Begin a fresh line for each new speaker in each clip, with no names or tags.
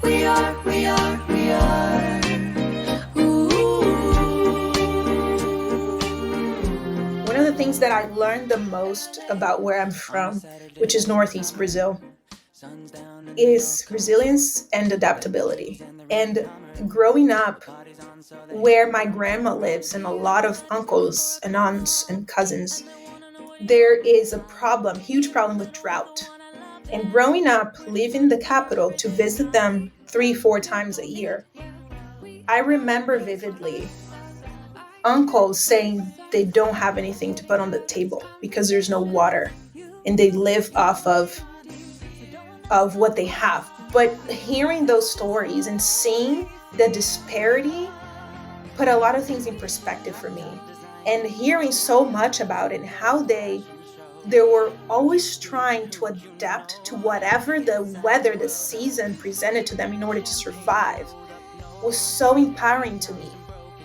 We are.
One of the things that I learned the most about where I'm from, which is Northeast Brazil, is resilience and adaptability. And growing up where my grandma lives and a lot of uncles and aunts and cousins, there is a problem, huge problem with drought. And growing up, leaving the capital to visit them 3-4 times a year, I remember vividly uncles saying they don't have anything to put on the table because there's no water and they live off of what they have. But hearing those stories and seeing the disparity put a lot of things in perspective for me. And hearing so much about it and how they were always trying to adapt to whatever the weather, the season presented to them in order to survive was so empowering to me,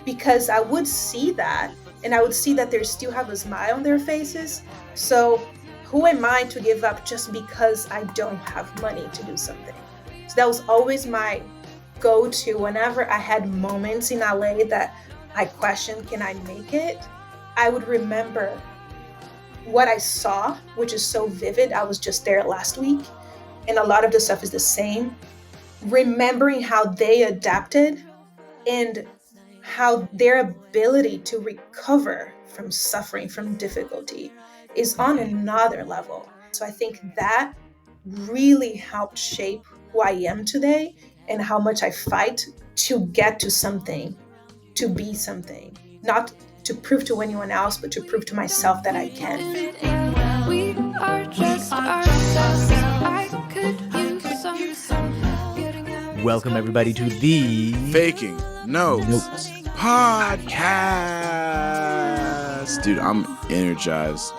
because I would see that and I would see that they still have a smile on their faces. So who am I to give up just because I don't have money to do something? So that was always my go-to whenever I had moments in LA that I questioned, can I make it? I would remember what I saw, which is so vivid. I was just there last week, and a lot of the stuff is the same. Remembering how they adapted and how their ability to recover from suffering, from difficulty, is on another level. So I think that really helped shape who I am today and how much I fight to get to something, to be something, not to prove to anyone else, but to prove to myself that I can.
We are just ourselves. I could use some.
Welcome everybody to the
Faking Notes Podcast. Dude, I'm energized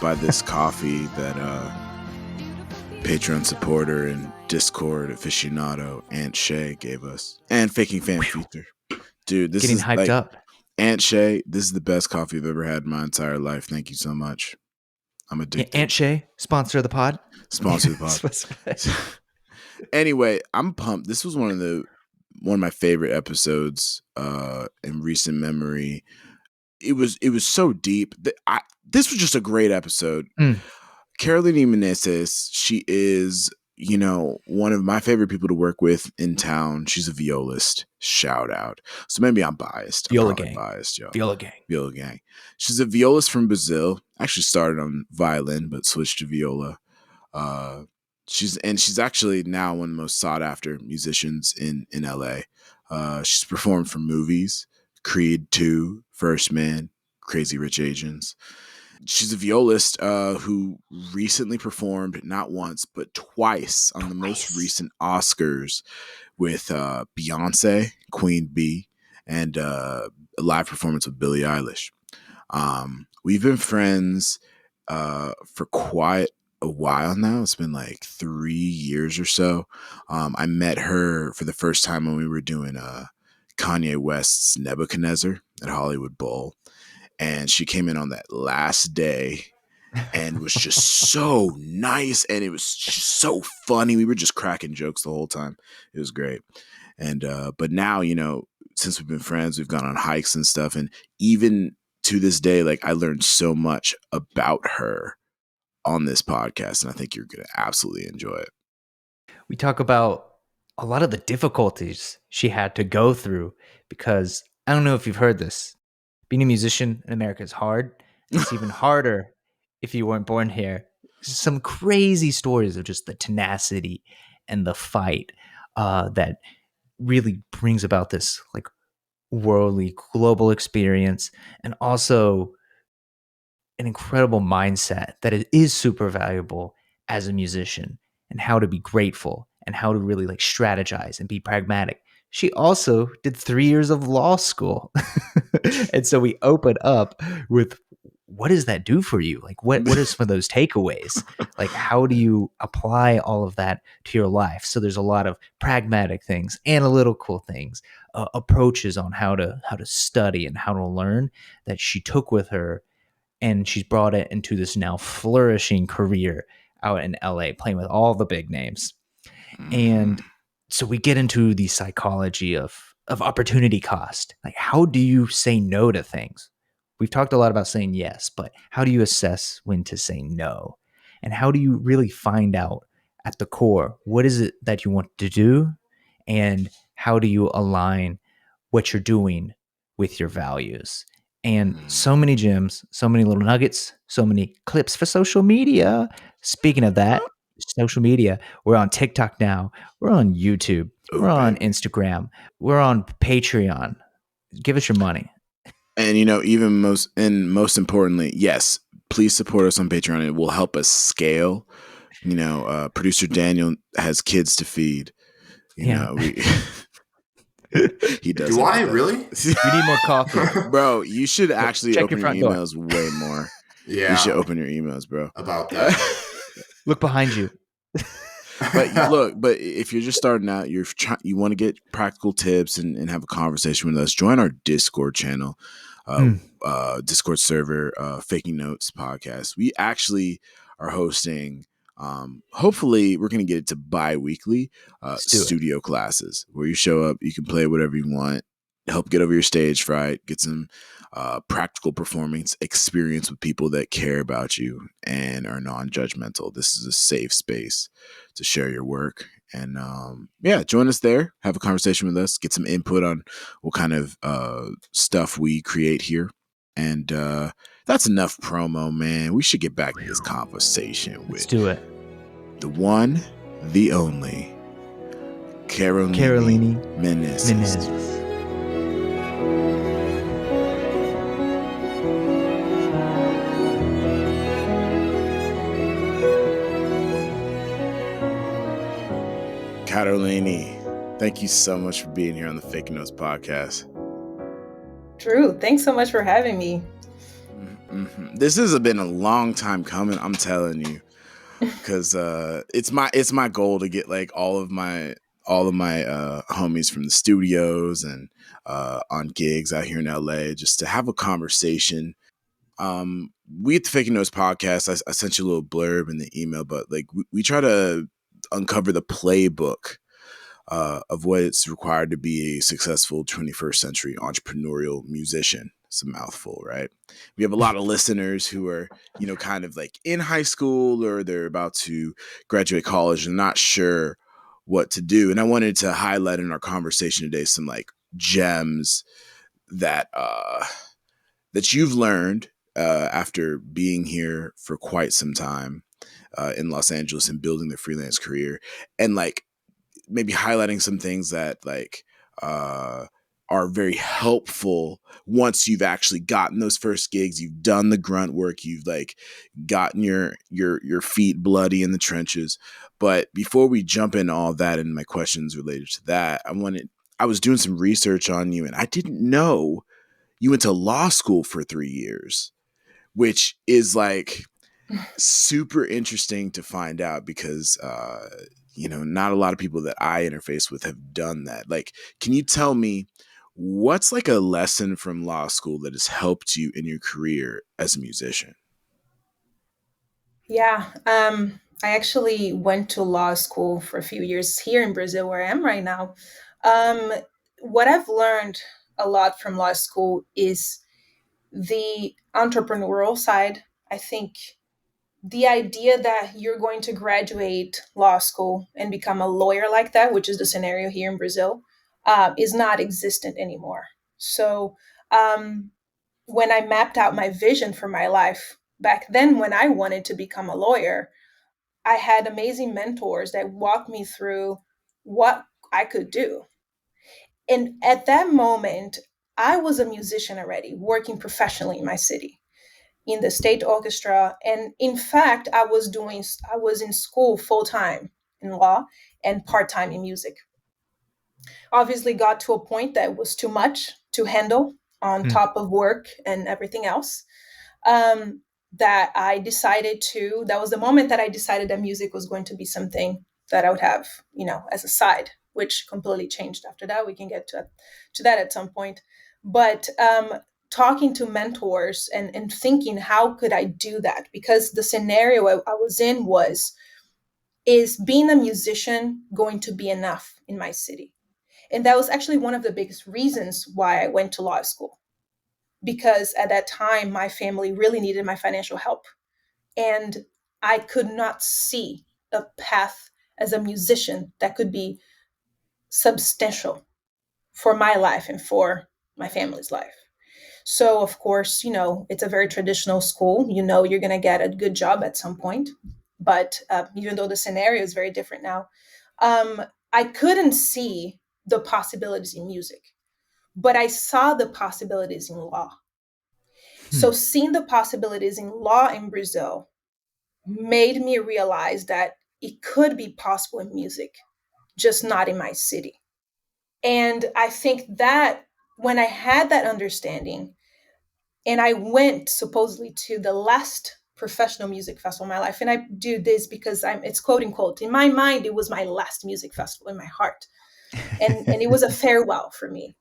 by this coffee that Patreon supporter and Discord aficionado Aunt Shay gave us, and Faking Fan Feature. Dude, this
getting
is
hyped up.
Aunt Shay, this is the best coffee I've ever had in my entire life. Thank you so much. I'm addicted.
Aunt Shay, sponsor of the pod.
Sponsor of the pod. Anyway, I'm pumped. This was one of my favorite episodes in recent memory. It was so deep. This was just a great episode. Karoline Menezes, she is, one of my favorite people to work with in town. She's a violist. Shout out. So maybe I'm biased.
Viola
I'm probably
gang.
biased, yo.
Viola gang.
Viola gang. She's a violist from Brazil. Actually started on violin, but switched to viola. She's actually now one of the most sought after musicians in LA. She's performed for movies, Creed 2, First Man, Crazy Rich Asians. She's a violist who recently performed not once but twice on the most recent Oscars with Beyonce, Queen Bee, and a live performance with Billie Eilish. We've been friends for quite a while now. It's been like 3 years or so. I met her for the first time when we were doing Kanye West's Nebuchadnezzar at Hollywood Bowl, and she came in on that last day and was just so nice, and it was just so funny. We were just cracking jokes the whole time. It was great. And but now, since we've been friends, we've gone on hikes and stuff, and even to this day, like, I learned so much about her on this podcast, and I think you're going to absolutely enjoy it.
We talk about a lot of the difficulties she had to go through, because I don't know if you've heard this. Being a musician in America is hard. It's even harder if you weren't born here. Some crazy stories of just the tenacity and the fight that really brings about this like worldly, global experience, and also an incredible mindset that it is super valuable as a musician, and how to be grateful and how to really like strategize and be pragmatic. She also did 3 years of law school. And so we open up with, what does that do for you? Like, what are some of those takeaways? Like, how do you apply all of that to your life? So there's a lot of pragmatic things, analytical things, approaches on how to study and how to learn that she took with her. And she's brought it into this now flourishing career out in LA, playing with all the big names. And So we get into the psychology of opportunity cost. Like, how do you say no to things? We've talked a lot about saying yes, but how do you assess when to say no? And how do you really find out at the core what is it that you want to do? And how do you align what you're doing with your values? And so many gems, so many little nuggets, so many clips for social media. Speaking of that, social media, we're on TikTok now, we're on YouTube,
Oh,
we're on
baby.
Instagram, we're on Patreon. Give us your money.
And even most importantly, yes, please support us on Patreon. It will help us scale. Producer Daniel has kids to feed.
Yeah.
We he does.
Do
have
I
that.
really?
We need more coffee.
Bro, you should actually
Check
open
your
your
front door.
emails way more.
Yeah.
You should open your emails, bro.
About that.
Look behind you.
But but if you're just starting out, you want to get practical tips and have a conversation with us, join our Discord channel, Discord server, Faking Notes podcast. We actually are hosting, hopefully we're going to get it to bi-weekly
Let's do it.
studio classes where you show up, you can play whatever you want, help get over your stage fright, get some practical performance experience with people that care about you and are non-judgmental. This is a safe space to share your work. And join us there, have a conversation with us, get some input on what kind of stuff we create here. And that's enough promo, man. We should get back to this conversation
Let's
with
do it.
the one, the only,
Karoline
Menezes.
Menezes.
Karoline, thank you so much for being here on the Fake Notes podcast.
Drew, thanks so much for having me.
This has been a long time coming, I'm telling you, because it's my goal to get like all of my homies from the studios and on gigs out here in LA, just to have a conversation. We at the Fake Notes podcast, I sent you a little blurb in the email, but like we try to uncover the playbook of what it's required to be a successful 21st century entrepreneurial musician. It's a mouthful, right? We have a lot of listeners who are, kind of like in high school or they're about to graduate college and not sure what to do. And I wanted to highlight in our conversation today some like gems that that you've learned after being here for quite some time in Los Angeles and building the freelance career, and like maybe highlighting some things that like are very helpful once you've actually gotten those first gigs, you've done the grunt work, you've like gotten your feet bloody in the trenches. But before we jump into all that and my questions related to that, I was doing some research on you, and I didn't know you went to law school for 3 years, which is like super interesting to find out because not a lot of people that I interface with have done that. Like, can you tell me what's like a lesson from law school that has helped you in your career as a musician?
Yeah, I actually went to law school for a few years here in Brazil, where I am right now. Um, what I've learned a lot from law school is the entrepreneurial side. I think the idea that you're going to graduate law school and become a lawyer like that, which is the scenario here in Brazil, is not existent anymore. So um, when I mapped out my vision for my life back then, when I wanted to become a lawyer, I had amazing mentors that walked me through what I could do. And at that moment, I was a musician already, working professionally in my city in the state orchestra. And in fact, I was in school full time in law and part time in music. Obviously, got to a point that was too much to handle on top of work and everything else. Um, that was the moment that I decided that music was going to be something that I would have, as a side, which completely changed after that. We can get to that at some point. But talking to mentors and thinking, how could I do that? Because the scenario I was in was is being a musician going to be enough in my city? And that was actually one of the biggest reasons why I went to law school, because at that time, my family really needed my financial help. And I could not see a path as a musician that could be substantial for my life and for my family's life. So, of course, it's a very traditional school. You're going to get a good job at some point. But even though the scenario is very different now, um, I couldn't see the possibilities in music, but I saw the possibilities in law.
Hmm.
So, seeing the possibilities in law in Brazil made me realize that it could be possible in music, just not in my city. And I think that when I had that understanding, and I went supposedly to the last professional music festival in my life, and I do this because it's quote unquote, in my mind, it was my last music festival in my heart. And it was a farewell for me.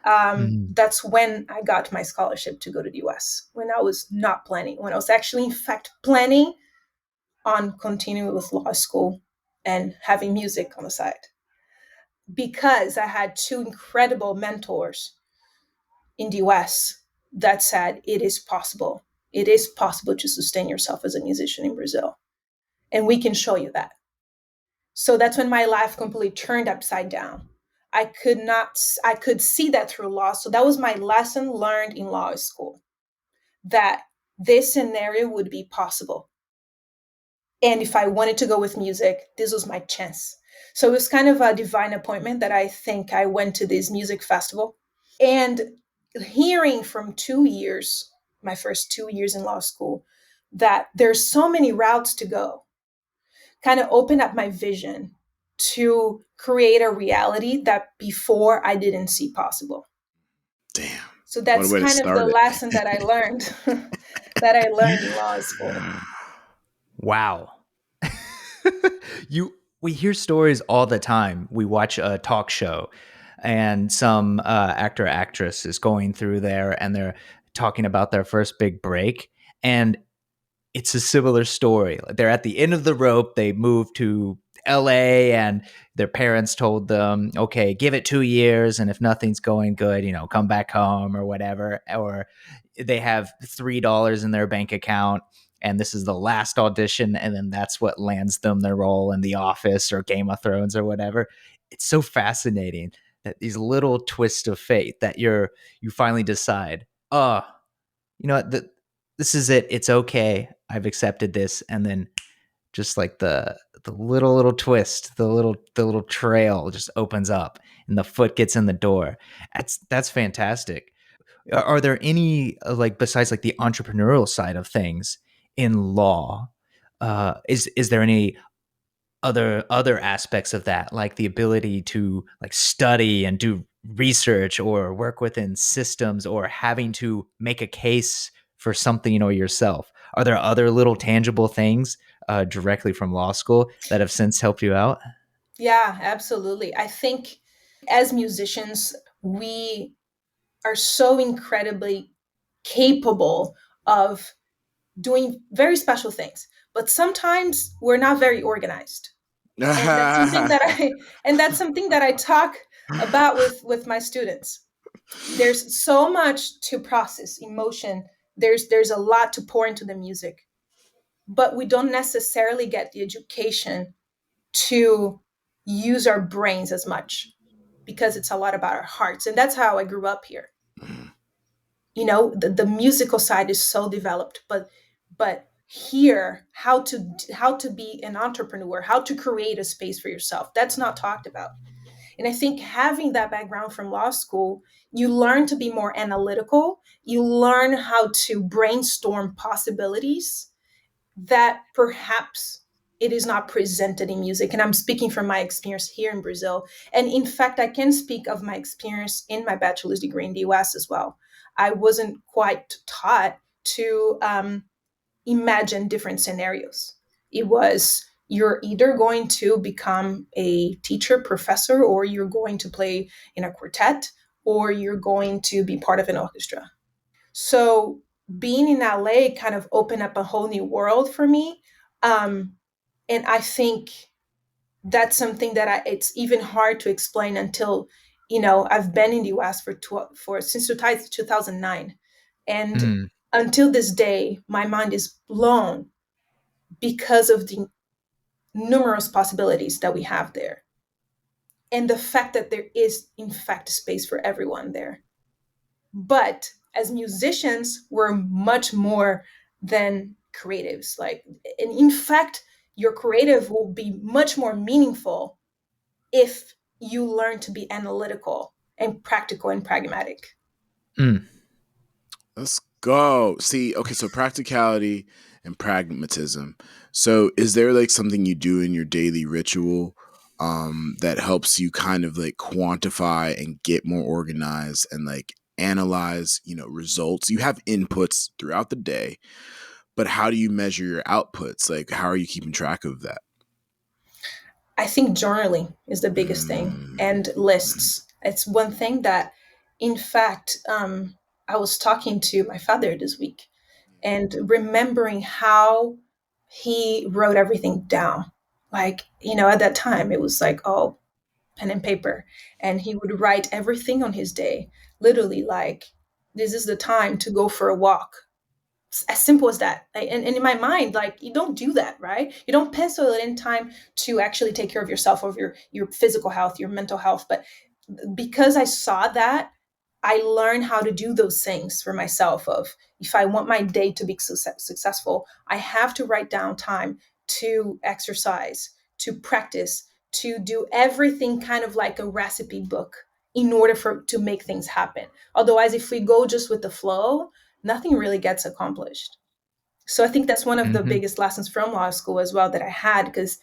Mm.
That's when I got my scholarship to go to the US, when I was not planning, when I was actually, in fact, planning on continuing with law school and having music on the side, because I had two incredible mentors in the US that said it is possible. It is possible to sustain yourself as a musician in Brazil. And we can show you that. So that's when my life completely turned upside down. I could see that through law. So that was my lesson learned in law school, that this scenario would be possible. And if I wanted to go with music, this was my chance. So it was kind of a divine appointment that I think I went to this music festival. And hearing from 2 years, my first 2 years in law school, that there's so many routes to go, kind of opened up my vision to create a reality that before I didn't see possible.
Damn.
So
What a
that's
way to
kind of the
start
lesson that I
it.
learned that I learned in law school.
Wow. you We hear stories all the time. We watch a talk show and some actor or actress is going through there and they're talking about their first big break, and it's a similar story. They're at the end of the rope. They moved to LA and their parents told them, okay, give it 2 years. And if nothing's going good, come back home or whatever. Or they have $3 in their bank account and this is the last audition. And then that's what lands them their role in The Office or Game of Thrones or whatever. It's so fascinating that these little twists of fate that you finally decide, oh, you know what, this is it. It's okay. I've accepted this. And then just like the little twist, the little trail just opens up and the foot gets in the door. That's fantastic. Are there any like besides like the entrepreneurial side of things in law? Is there any other aspects of that, like the ability to like study and do research or work within systems or having to make a case for something yourself? Are there other little tangible things directly from law school that have since helped you out?
Yeah, absolutely. I think as musicians, we are so incredibly capable of doing very special things, but sometimes we're not very organized. And that's something that I talk about with my students. There's so much to process emotion. There's a lot to pour into the music, but we don't necessarily get the education to use our brains as much, because it's a lot about our hearts. And that's how I grew up here. The musical side is so developed, but here, how to be an entrepreneur, how to create a space for yourself, that's not talked about. And I think having that background from law school, you learn to be more analytical, you learn how to brainstorm possibilities that perhaps it is not presented in music. And I'm speaking from my experience here in Brazil. And in fact, I can speak of my experience in my bachelor's degree in the US as well. I wasn't quite taught to imagine different scenarios. It was, you're either going to become a teacher, professor, or you're going to play in a quartet, or you're going to be part of an orchestra. So being in LA kind of opened up a whole new world for me. Um, And I think that's something that it's even hard to explain until, I've been in the US for since 2009. And
Mm,
until this day, my mind is blown because of the numerous possibilities that we have there. And the fact that there is, in fact, space for everyone there. But as musicians, we're much more than creatives. Like, and in fact, your creative will be much more meaningful if you learn to be analytical and practical and pragmatic.
mm.
Let's go. See, okay, so practicality and pragmatism. So is there like something you do in your daily ritual that helps you kind of like quantify and get more organized and like analyze, results? You have inputs throughout the day, but how do you measure your outputs? Like how are you keeping track of that?
I think journaling is the biggest thing,
Mm.
and lists. It's one thing that, in fact, I was talking to my father this week and remembering how he wrote everything down. Like, at that time, it was like, oh, pen and paper. And he would write everything on his day, literally, like, this is the time to go for a walk. As simple as that. And in my mind, like, you don't do that, right? You don't pencil it in time to actually take care of yourself, of your physical health, your mental health. But because I saw that, I learned how to do those things for myself. Of, if I want my day to be successful, I have to write down time to exercise, to practice, to do everything kind of like a recipe book in order for to make things happen. Otherwise, if we go just with the flow, nothing really gets accomplished. So I think that's one of the
Mhm.
biggest lessons from law school as well that I had, because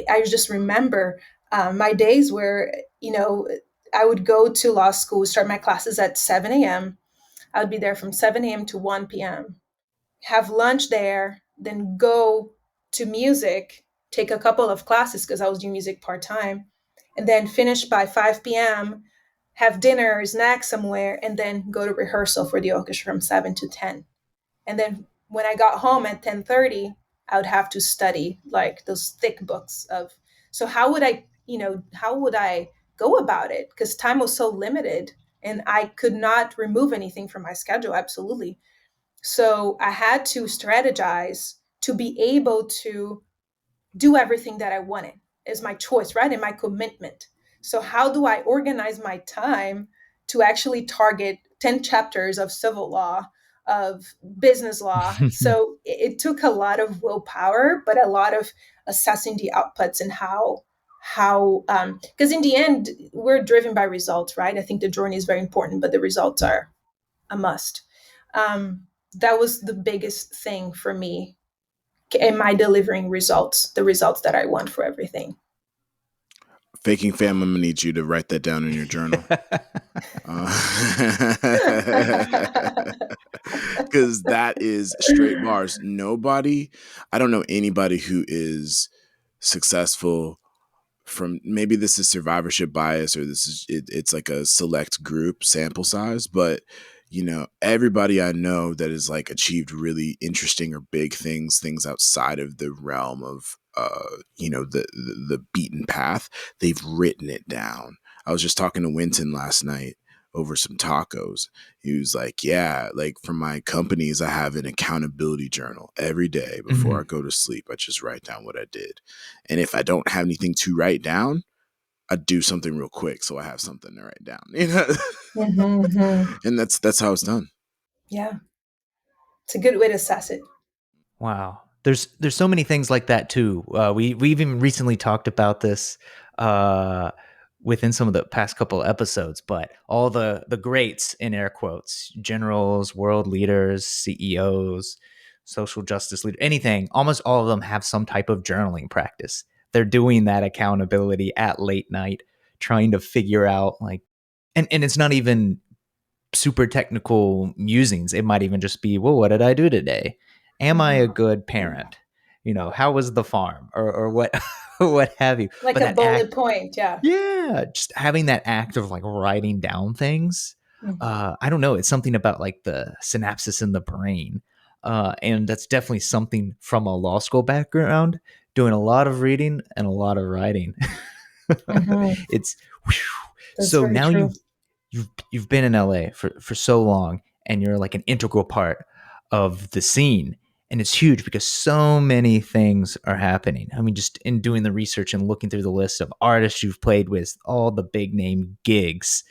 I just remember my days where, I would go to law school, start my classes at 7 a.m. I would be there from 7 a.m. to 1 p.m., have lunch there, then go to music, take a couple of classes because I was doing music part time, and then finish by 5 p.m., have dinner, snack somewhere, and then go to rehearsal for the orchestra from 7 to 10. And then when I got home at 10:30, I would have to study like those thick books of, so how would I go about it? Because time was so limited and I could not remove anything from my schedule. Absolutely. So I had to strategize to be able to do everything that I wanted. Is my choice, right? And my commitment. So how do I organize my time to actually target 10 chapters of civil law, of business law? So it took a lot of willpower, but a lot of assessing the outputs and how because in the end we're driven by results, right? I think the journey is very important, but the results are a must. That was the biggest thing for me. Am I delivering results, the results that I want for everything?
Faking fam, I'm gonna need you to write that down in your journal. Because that is straight bars. Nobody, I don't know anybody who is successful from, maybe this is survivorship bias or this is it's like a select group sample size, but everybody I know that has like achieved really interesting or big things outside of the realm of the beaten path, they've written it down. I was just talking to Winton last night over some tacos. He was like, yeah, like for my companies, I have an accountability journal every day before I
Mhm.
go to sleep. I just write down what I did. And if I don't have anything to write down, I do something real quick so I have something to write down.
Mm-hmm.
And that's how it's done.
Yeah, it's a good way to assess it.
Wow. There's so many things like that too. We've even recently talked about this uh, within some of the past couple episodes, but all the greats in air quotes, generals, world leaders, CEOs, social justice leaders, anything, almost all of them have some type of journaling practice. They're doing that accountability at late night, trying to figure out like, and it's not even super technical musings. It might even just be, well, what did I do today? Am I a
Mhm.
good parent? How was the farm or what, what have you?
Like
But
a
that act,
bullet point, yeah.
yeah, just having that act of like writing down things.
Mhm.
I don't know. It's something about like the synapses in the brain. And that's definitely something from a law school background doing a lot of reading and a lot of writing.
Mhm.
It's
That's
so
very
now
true.
you've been in LA for so long, and you're like an integral part of the scene, and it's huge because so many things are happening. I mean, just in doing the research and looking through the list of artists you've played with, all the big name gigs.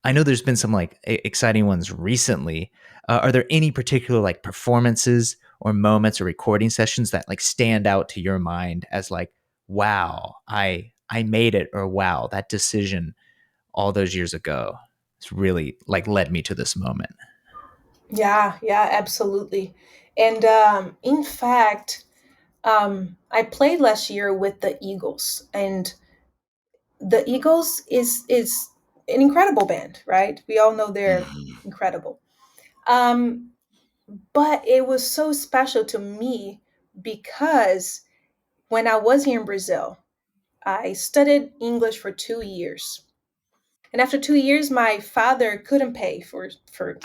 I know there's been some like exciting ones recently. Are there any particular like performances or moments or recording sessions that like stand out to your mind as like, wow, I made it, or wow, that decision all those years ago, it's really like led me to this moment.
Yeah, yeah, absolutely. And in fact, I played last year with the Eagles, and the Eagles is an incredible band, right? We all know they're
Mhm.
incredible. Um, but it was so special to me because when I was here in Brazil, I studied English for 2 years. And after 2 years, my father couldn't pay for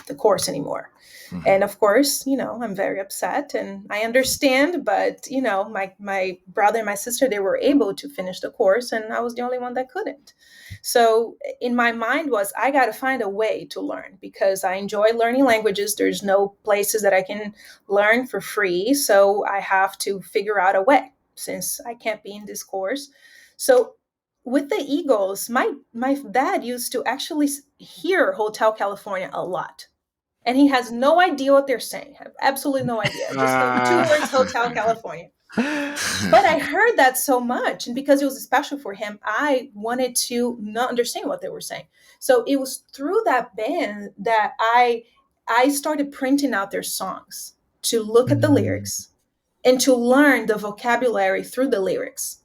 the course anymore.
Mhm.
And of course, I'm very upset and I understand, but my brother and my sister, they were able to finish the course and I was the only one that couldn't. So in my mind was I got to find a way to learn because I enjoy learning languages. There's no places that I can learn for free, so I have to figure out a way since I can't be in this course. So with the Eagles, my dad used to actually hear Hotel California a lot, and he has no idea what they're saying. I have absolutely no idea. Just the two
Ah.
words Hotel California. But I heard that so much, and because it was special for him, I wanted to not understand what they were saying. So it was through that band that I started printing out their songs to look at the
Mm,
lyrics and to learn the vocabulary through the lyrics.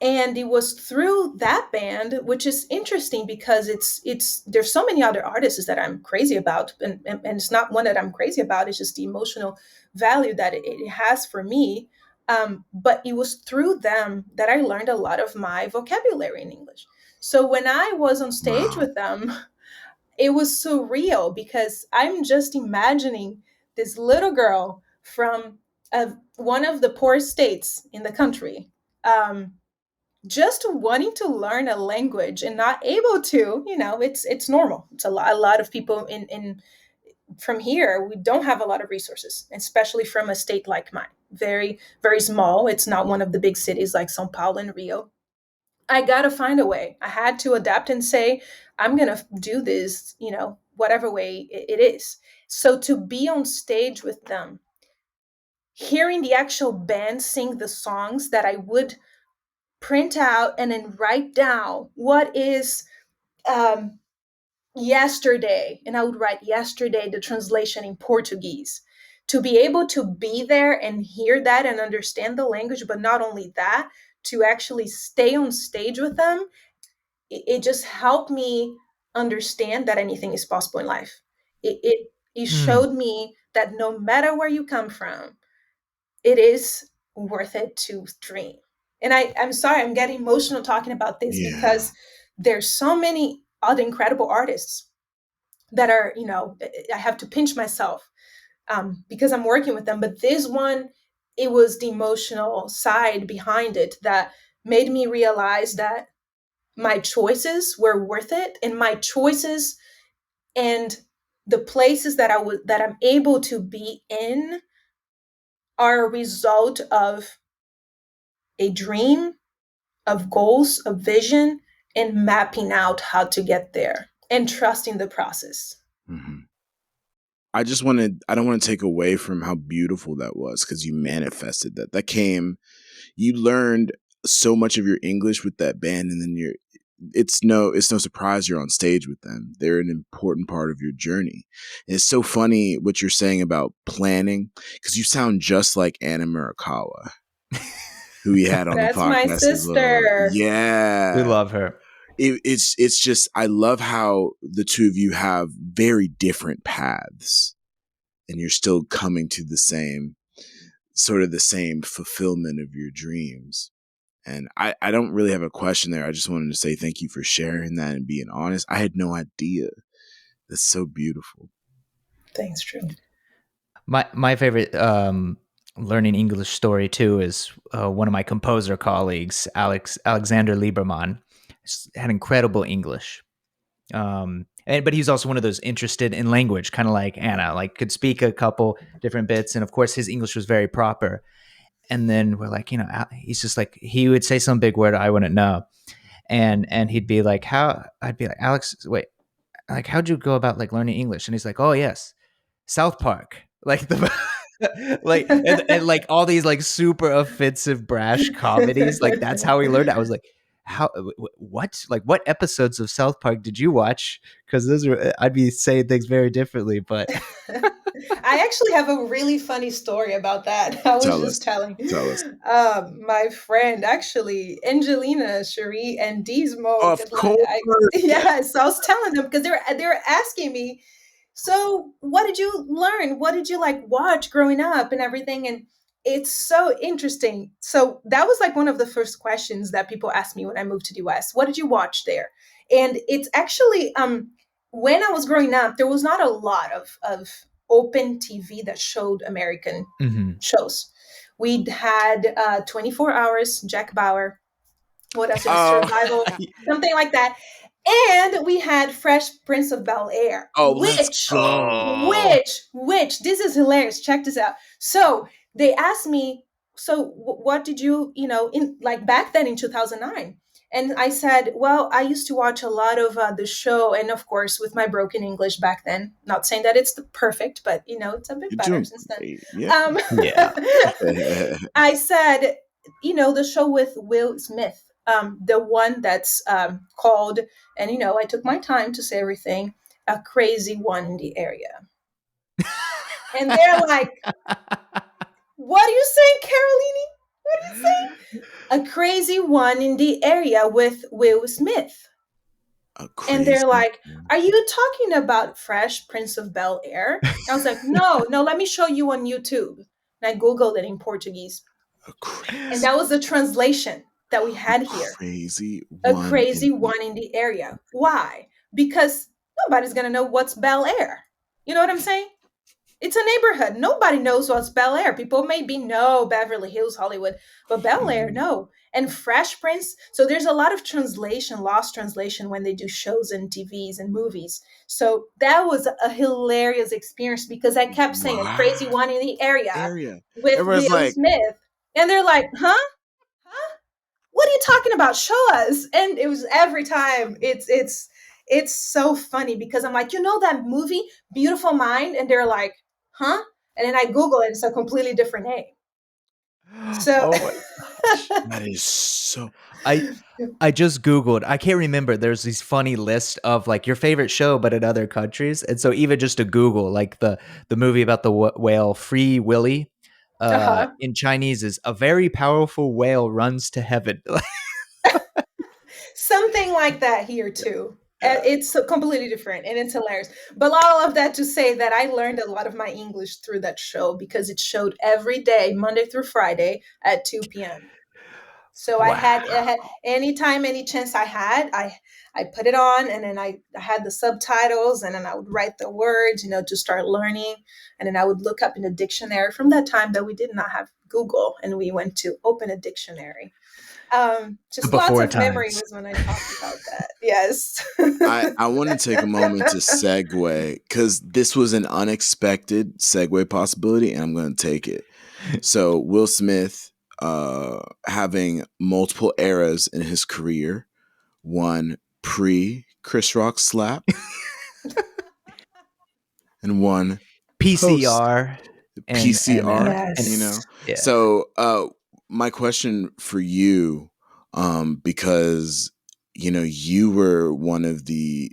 And it was through that band, which is interesting because it's there's so many other artists that I'm crazy about, and it's not one that I'm crazy about. It's just the emotional value that it has for me. But it was through them that I learned a lot of my vocabulary in English. So when I was on stage
Wow.
with them, it was surreal because I'm just imagining this little girl from one of the poorest states in the country. Just wanting to learn a language and not able to, it's normal. It's a lot of people in from here, we don't have a lot of resources, especially from a state like mine, very very small. It's not one of the big cities like Sao Paulo and Rio. I gotta find a way. I had to adapt and say I'm gonna do this, whatever way it is. So to be on stage with them, hearing the actual band sing the songs that I would print out and then write down what is um, yesterday, and I would write yesterday the translation in Portuguese. To be able to be there and hear that and understand the language, but not only that, to actually stay on stage with them, it just helped me understand that anything is possible in life. It
mm,
showed me that no matter where you come from, it is worth it to dream. And I'm sorry, I'm getting emotional talking about this
Yeah.
because there's so many other incredible artists that are, I have to pinch myself because I'm working with them. But this one, it was the emotional side behind it that made me realize that my choices were worth it, and my choices and the places that I'm able to be in are a result of a dream, of goals, of vision, and mapping out how to get there and trusting the process.
Mhm. I don't want to take away from how beautiful that was because you manifested that. You learned so much of your English with that band, and then it's no surprise you're on stage with them. They're an important part of your journey. And it's so funny what you're saying about planning because you sound just like Anna Murakawa, who we had on the
That's my
podcast as well.
sister.
we
Yeah.
love her.
It's just I love how the two of you have very different paths and you're still coming to the same fulfillment of your dreams. And I don't really have a question there. I just wanted to say thank you for sharing that and being honest. I had no idea. That's so beautiful.
Thanks, Drew.
My favorite learning English story too is one of my composer colleagues, Alexander Lieberman, had incredible English. But he's also one of those interested in language, kind of like Anna, like could speak a couple different bits, and of course his English was very proper. And then we're like, he's just like, he would say some big word I wouldn't know, and he'd be like, how? I'd be like, Alex, wait, like how'd you go about like learning English? And he's like, oh yes, South Park, like the like and like all these like super offensive brash comedies, like that's how we learned it. I was like, how, what, like what episodes of South Park did you watch? Because those are, I'd be saying things very differently, but
I actually have a really funny story about that. I was
Tell
just
us.
telling
Tell us.
my friend, actually, Angelina, Cherie, and Dismo,
Of
because like
course.
I yes, I was telling them because they were asking me, so what did you learn? What did you like watch growing up and everything? And it's so interesting. So that was like one of the first questions that people asked me when I moved to the US. What did you watch there? And it's actually when I was growing up, there was not a lot of open TV that showed American
Mhm.
shows. We'd had 24 Hours, Jack Bauer, what else?
Oh,
Survival, something like that. And we had Fresh Prince of Bel Air,
Oh, let's
which,
go.
this is hilarious. Check this out. So they asked me, so what did you, in like back then in 2009? And I said, well, I used to watch a lot of the show. And of course, with my broken English back then, not saying that it's the perfect, but it's a bit
you're
better
doing
since then.
great. Yeah.
Um,
Yeah.
I said, the show with Will Smith, the one that's called, and I took my time to say everything, a crazy one in the area. And they're like, what are you saying, Caroline? What are you saying? A crazy one in the area with Will Smith.
A
And they're
crazy.
like, are you talking about Fresh Prince of Bel Air? I was like, no, no, let me show you on YouTube. And I Googled it in Portuguese.
A
And
crazy.
that was the translation that we
A
had here.
crazy
A
one in
crazy
the.
one in the area. Why? Because nobody's going to know what's Bel Air. You know what I'm saying? It's a neighborhood. Nobody knows what's Bel Air. People maybe know Beverly Hills, Hollywood, but Bel Air,
Mhm.
no. And Fresh Prince. So there's a lot of translation, lost translation when they do shows and TVs and movies. So that was a hilarious experience because I kept saying a crazy
Wow.
one in the area
Area.
with
Everyone's
Will
like,
Smith. And they're like, huh? Huh? What are you talking about? Show us. And it was every time. It's so funny because I'm like, that movie, Beautiful Mind? And they're like, huh? And then I Google it, it's a completely different name. So
Oh my gosh.
that is so.
I just Googled. I can't remember. There's these funny list of like your favorite show, but in other countries. And so even just to Google, like the movie about the whale Free Willy,
uh-huh.
in Chinese is a very powerful whale runs to heaven.
Something like that here too.
Yeah.
It's completely different and it's hilarious. But all of that to say that I learned a lot of my English through that show because it showed every day, Monday through Friday at 2 p.m. So I had
Wow.
anytime, any chance I had, I put it on and then I had the subtitles and then I would write the words, to start learning. And then I would look up in a dictionary from that time that we did not have Google and we went to open a dictionary.
The
Just lots
before
of
times.
memories when I talk about that. Yes.
I want to take a moment to segue because this was an unexpected segue possibility, and I'm going to take it. So Will Smith, having multiple eras in his career, one pre Chris Rock slap and one post
PCR and
PCR.
and
Yes.
yeah.
So my question for you, because you were one of the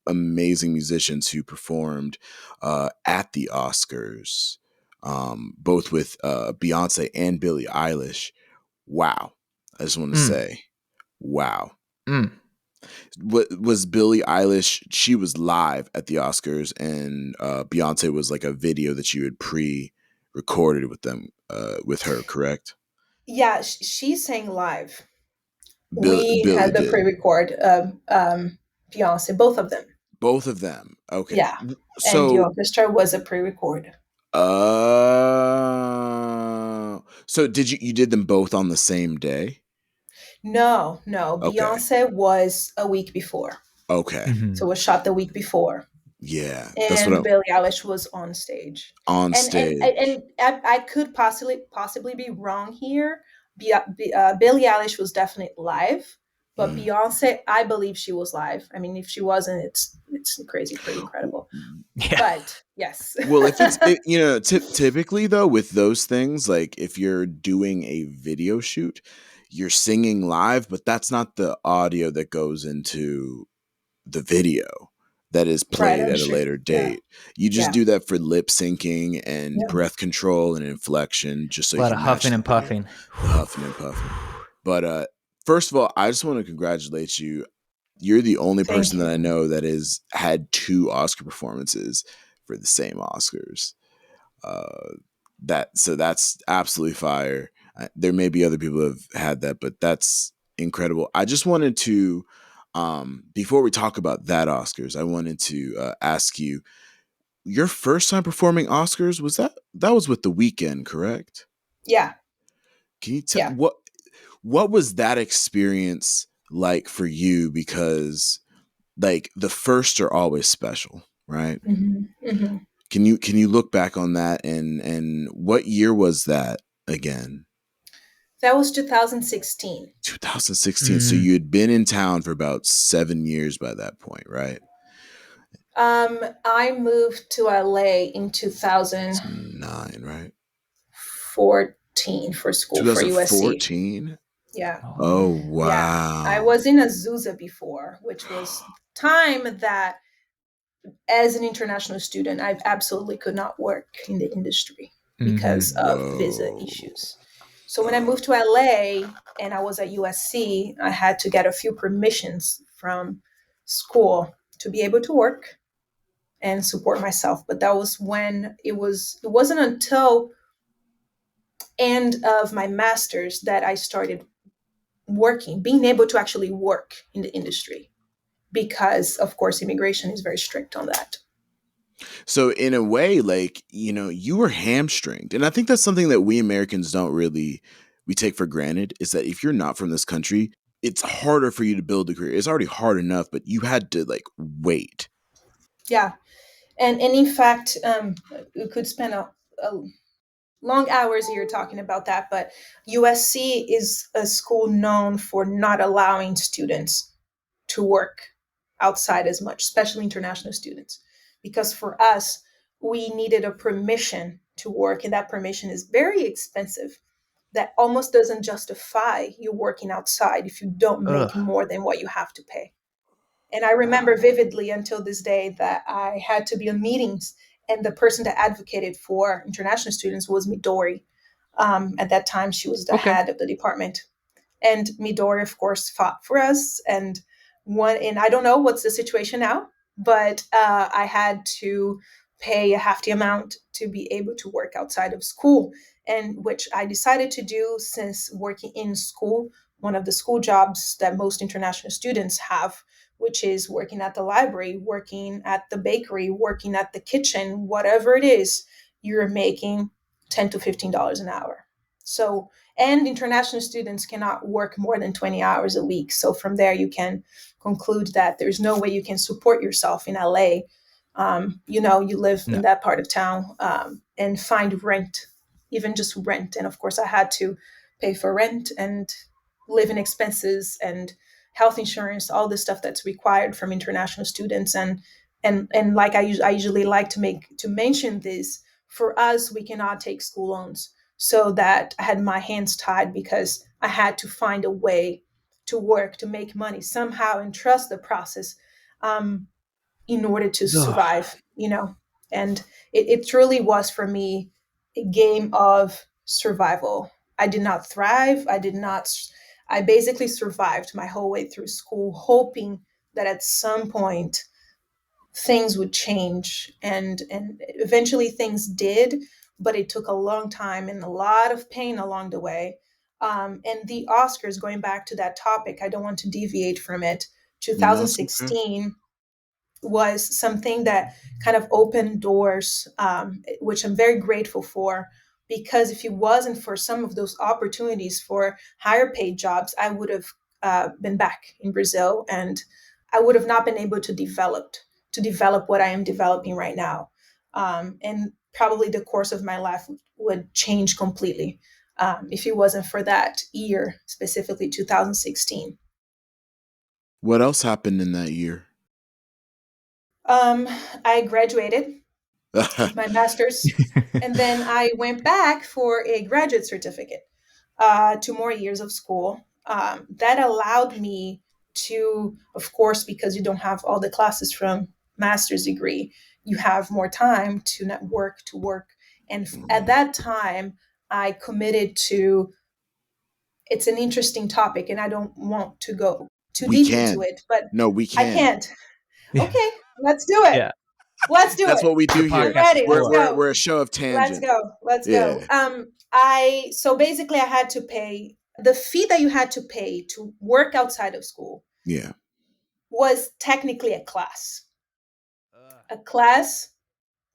amazing musicians who performed at the Oscars, both with Beyonce and Billie Eilish. Wow. I just want to
Mm,
say, wow.
mm.
What was Billie Eilish? She was live at the Oscars, and Beyonce was like a video that you had pre-recorded with them, with her, correct?
Yeah, she sang live. We
Billie
had the
did.
pre-record Beyonce, both of them.
Both of them. Okay.
Yeah. And the
So
orchestra was a pre-record.
Uh, So you did them both on the same day?
No, no.
Okay.
Beyonce was a week before.
Okay.
Mhm.
So it was shot the week before.
Yeah. That's what
And
I'm
Billie Eilish was on stage.
on stage.
And I could possibly be wrong here. Billie Eilish was definitely live, but
Mm.
Beyonce, I believe she was live. I mean, if she wasn't, it's crazy, pretty incredible.
Yeah.
But yes,
Well, if typically though with those things, like if you're doing a video shoot, you're singing live, but that's not the audio that goes into the video that is
right.
played
I'm
at a
sure.
later
Yeah,
date. You just
yeah,
do that for lip syncing and
yeah.
breath control and inflection, just so
A
you
lot of
can match
huffing
the
and
video,
puffing.
the huffing and puffing. But first of all, I just want to congratulate you. You're the only
Thank
person that
you.
I know that has had two Oscar performances for the same Oscars. Uh, that's absolutely fire. There may be other people who have had that, but that's incredible. I just wanted to, before we talk about that Oscars, I wanted to ask you, your first time performing Oscars, that was with The Weeknd, correct?
Yeah,
Can you tell
yeah.
what was that experience like for you? Because like the first are always special, right?
Hmm, hmm.
Can you look back on that, and what year was that again?
That was 2016.
2016. So
Mm.
you had been in town for about 7 years by that point, right?
I moved to LA in
It's 9, right?
2014 for school for USC.
2014.
Yeah.
Oh.
Oh
Yeah, I
wow.
was in Azusa before, which was time that as an international student, I absolutely could not work in the industry because
Mhm.
of visa
Whoa.
issues. So when I moved to LA and I was at USC, I had to get a few permissions from school to be able to work and support myself. But that was when it wasn't until end of my master's that I started working, being able to actually work in the industry because, of course, immigration is very strict on that.
So in a way, like, you were hamstringed. And I think that's something that we Americans don't really we take for granted, is that if you're not from this country, it's harder for you to build a career. It's already hard enough, but you had to like wait.
Yeah, and in fact, we could spend a long hours here talking about that. But USC is a school known for not allowing students to work outside as much, especially international students, because for us, we needed a permission to work, and that permission is very expensive. That almost doesn't justify you working outside if you don't make
Ugh.
more than what you have to pay. And I remember vividly until this day that I had to be in meetings, and the person that advocated for international students was Midori. At that time, she was the
Okay.
head of the department, and Midori, of course, fought for us. And I don't know what's the situation now, but I had to pay a hefty amount to be able to work outside of school, and which I decided to do since working in school, one of the school jobs that most international students have, which is working at the library, working at the bakery, working at the kitchen, whatever it is, you're making $10 to $15 an hour. So and international students cannot work more than 20 hours a week. So from there, you can conclude that there's no way you can support yourself in LA. You live
No.
in that part of town and find rent, even just rent. And of course, I had to pay for rent and living expenses and health insurance, all the stuff that's required from international students. And like I usually like to mention this, for us, we cannot take school loans, so that I had my hands tied because I had to find a way to work, to make money somehow and trust the process um, in order to
Ugh.
survive. And it truly was for me a game of survival. I did not thrive. I basically survived my whole way through school, hoping that at some point things would change, and eventually things did, but it took a long time and a lot of pain along the way. And the Oscars, going back to that topic, I don't want to deviate from it.
No, it's okay.
2016 was something that kind of opened doors, which I'm very grateful for, because if it wasn't for some of those opportunities for higher paid jobs, I would have been back in Brazil, and I would have not been able to develop what I am developing right now. And probably the course of my life would change completely if it wasn't for that year, specifically 2016.
What else happened in that year?
Um, I graduated with my master's, and then I went back for a graduate certificate, 2 more years of school. That allowed me to, of course, because you don't have all the classes from master's degree, you have more time to network, to work. And at that time, I committed to, it's an interesting topic, and I don't want to go too
We
deep into
can.
it, but
No, we
I
can.
can't. Okay, let's do it.
Yeah.
Let's do
That's
it.
what we
The
do
I'm
here.
podcast is
ready. Let's
for it.
go.
We're a show of
Let's
tangent.
go. Let's go.
Yeah.
I so basically I had to pay the fee that you had to pay to work outside of school
Yeah.
was technically a class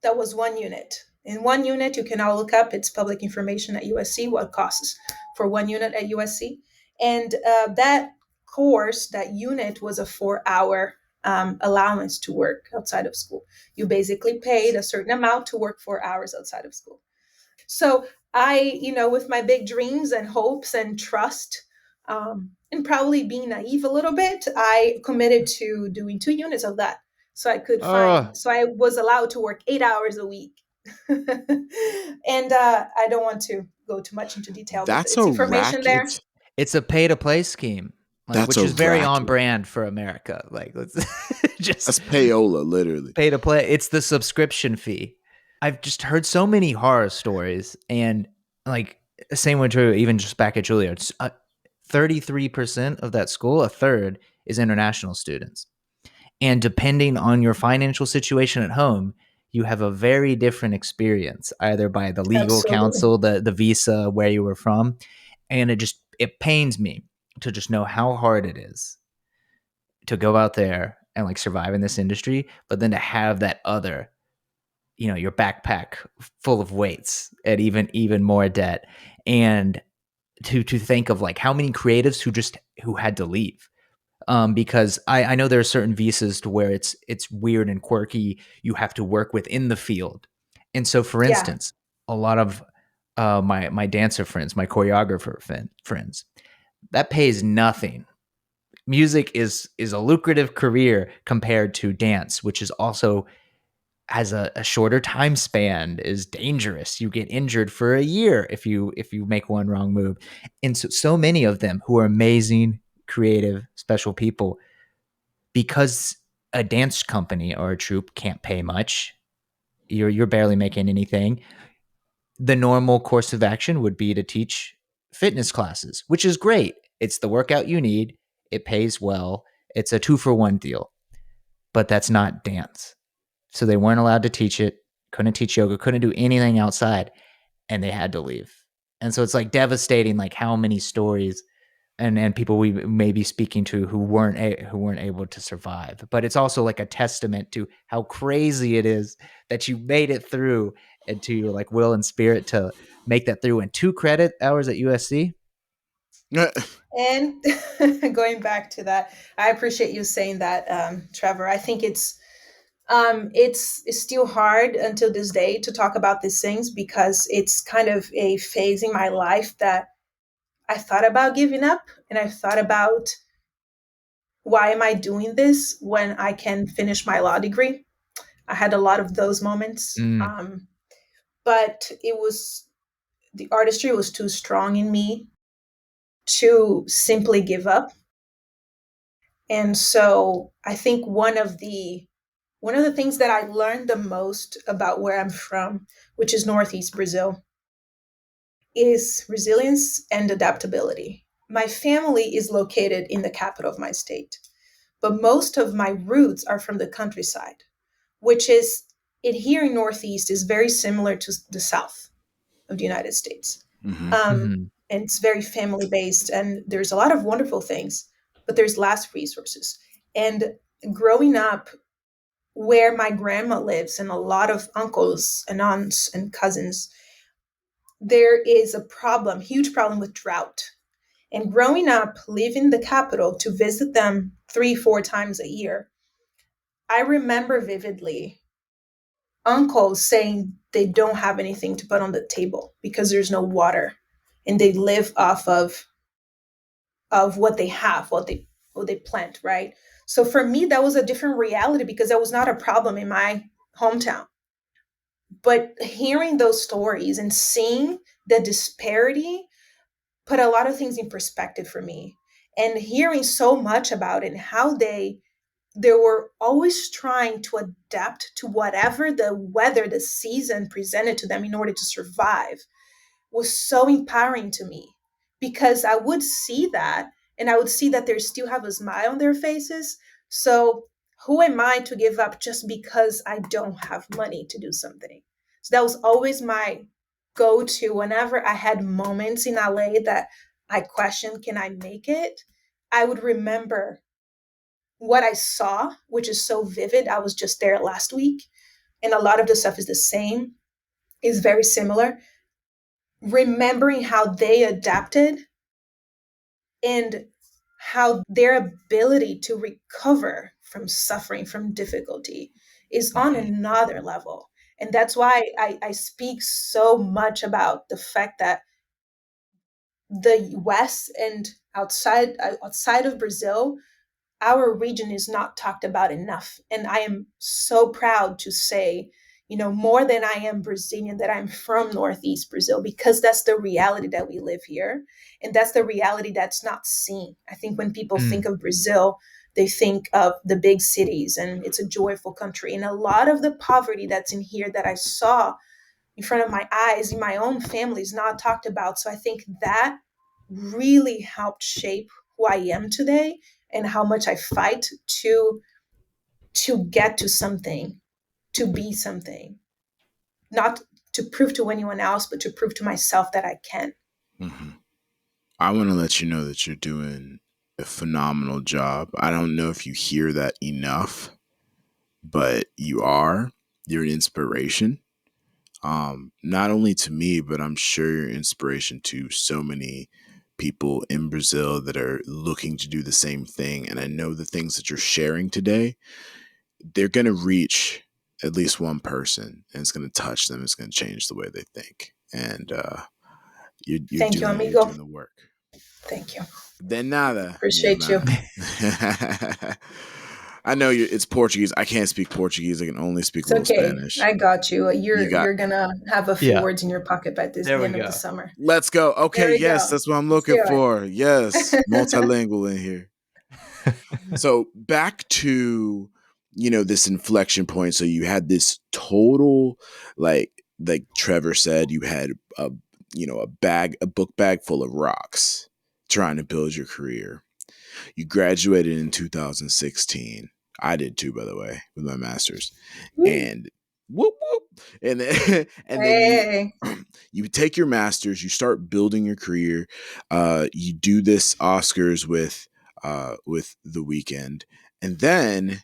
that was 1 unit. In 1 unit, you can all look up. It's public information at USC what costs for 1 unit at USC, and that course, that unit was a 4 hour allowance to work outside of school. You basically paid a certain amount to work 4 hours outside of school. So I, with my big dreams and hopes and trust, and probably being naive a little bit, I committed to doing 2 units of that. So
Oh,
so I was allowed to work 8 hours a week. And I don't want to go too much into detail, but
That's
it's
a
information there.
racket.
it's a pay to play scheme, like
That's
which
a
is very on
racket.
brand for America. Like let's
That's
just
payola, literally.
pay to play. It's the subscription fee. I've just heard so many horror stories, and like same with Drew, even just back at Juilliard, 33% of that school, a third, is international students. And depending on your financial situation at home, you have a very different experience, either by the legal
Absolutely.
counsel, the visa, where you were from. And it pains me to just know how hard it is to go out there and like survive in this industry, but then to have that other, your backpack full of weights and even more debt. And to think of like how many creatives who had to leave, because I know there are certain visas to where it's weird and quirky. You have to work within the field, and so for
Yeah.
instance, a lot of my dancer friends, my choreographer friends, that pays nothing. Music is a lucrative career compared to dance, which is also has a shorter time span, is dangerous. You get injured for a year if you make one wrong move, and so many of them who are amazing, creative, special people, because a dance company or a troupe can't pay much, you're barely making anything. The normal course of action would be to teach fitness classes, which is great. It's the workout you need. It pays well. It's a 2-for-1 deal, but that's not dance. So they weren't allowed to teach it, couldn't teach yoga, couldn't do anything outside, and they had to leave. And so it's like devastating, like how many stories and people we may be speaking to who weren't able to survive. But it's also like a testament to how crazy it is that you made it through, and to your like will and spirit to make that through in 2 credit hours at USC.
And going back to that, I appreciate you saying that, Trevor. I think it's still hard until this day to talk about these things, because it's kind of a phase in my life that I thought about giving up, and I thought about, why am I doing this when I can finish my law degree? I had a lot of those moments,
Mm,
but the artistry was too strong in me to simply give up. And so I think one of the things that I learned the most about where I'm from, which is Northeast Brazil, is resilience and adaptability. My family is located in the capital of my state, but most of my roots are from the countryside, which is, it here in Northeast is very similar to the South of the United States.
Mhm.
And it's very family based, and there's a lot of wonderful things, but there's less resources. And growing up where my grandma lives, and a lot of uncles and aunts and cousins, there is a problem, huge problem with drought. And growing up, leaving the capital to visit them 3, 4 times a year, I remember vividly uncles saying they don't have anything to put on the table because there's no water, and they live off of what they have, what they plant, right? So for me, that was a different reality because that was not a problem in my hometown. But hearing those stories and seeing the disparity put a lot of things in perspective for me. And hearing so much about it and how they were always trying to adapt to whatever the weather, the season presented to them in order to survive was so empowering to me, because I would see that, and I would see that they still have a smile on their faces. So who am I to give up just because I don't have money to do something? So that was always my go to whenever I had moments in LA that I questioned, can I make it? I would remember what I saw, which is so vivid. I was just there last week, and a lot of the stuff is the same, is very similar. Remembering how they adapted and how their ability to recover from suffering, from difficulty, is on
Mhm.
another level. And that's why I speak so much about the fact that the West and outside of Brazil, our region is not talked about enough. And I am so proud to say, more than I am Brazilian, that I'm from Northeast Brazil, because that's the reality that we live here. And that's the reality that's not seen. I think when people think
Mm.
of Brazil, they think of the big cities and it's a joyful country. And a lot of the poverty that's in here that I saw in front of my eyes in my own family is not talked about. So I think that really helped shape who I am today and how much I fight to get to something, to be something, not to prove to anyone else, but to prove to myself that I can.
Hmm. I want to let you know that you're doing a phenomenal job. I don't know if you hear that enough, but you are. You're an inspiration. Not only to me, but I'm sure you're an inspiration to so many people in Brazil that are looking to do the same thing. And I know the things that you're sharing today, they're going to reach at least one person, and it's going to touch them. It's going to change the way they think. And
Thank you,
you're doing
amigo.
the work.
Thank you.
De nada, mi
Appreciate you.
hermana. I know it's Portuguese. I can't speak Portuguese. I can only speak a
It's
little
okay.
Spanish.
I got you.
You got.
You're gonna have a few
Yeah.
words in your pocket by
There
the
we
end of the
go.
summer.
Let's go.
There
Okay,
we
yes,
go.
that's what I'm
Let's
looking
do
for. Yes,
it.
multilingual in here. So back to this inflection point. So you had this total, like Trevor said, you had a book bag full of rocks trying to build your career. You graduated in 2016. I did too, by the way, with my master's.
Woo.
And whoop whoop. And then and then
Hey.
you take your master's, you start building your career. You do this Oscars with The Weeknd, and then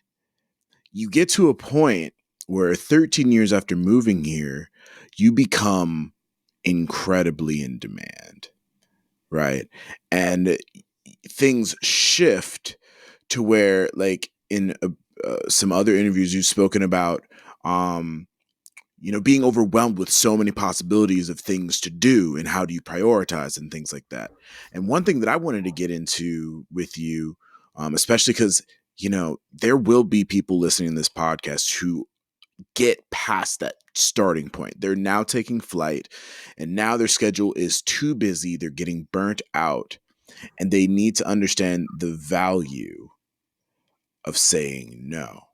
you get to a point where 13 years after moving here, you become incredibly in demand, right? And things shift to where, like in some other interviews, you've spoken about, being overwhelmed with so many possibilities of things to do and how do you prioritize and things like that. And one thing that I wanted to get into with you, especially because, there will be people listening to this podcast who get past that starting point. They're now taking flight and now their schedule is too busy. They're getting burnt out and they need to understand the value of saying no.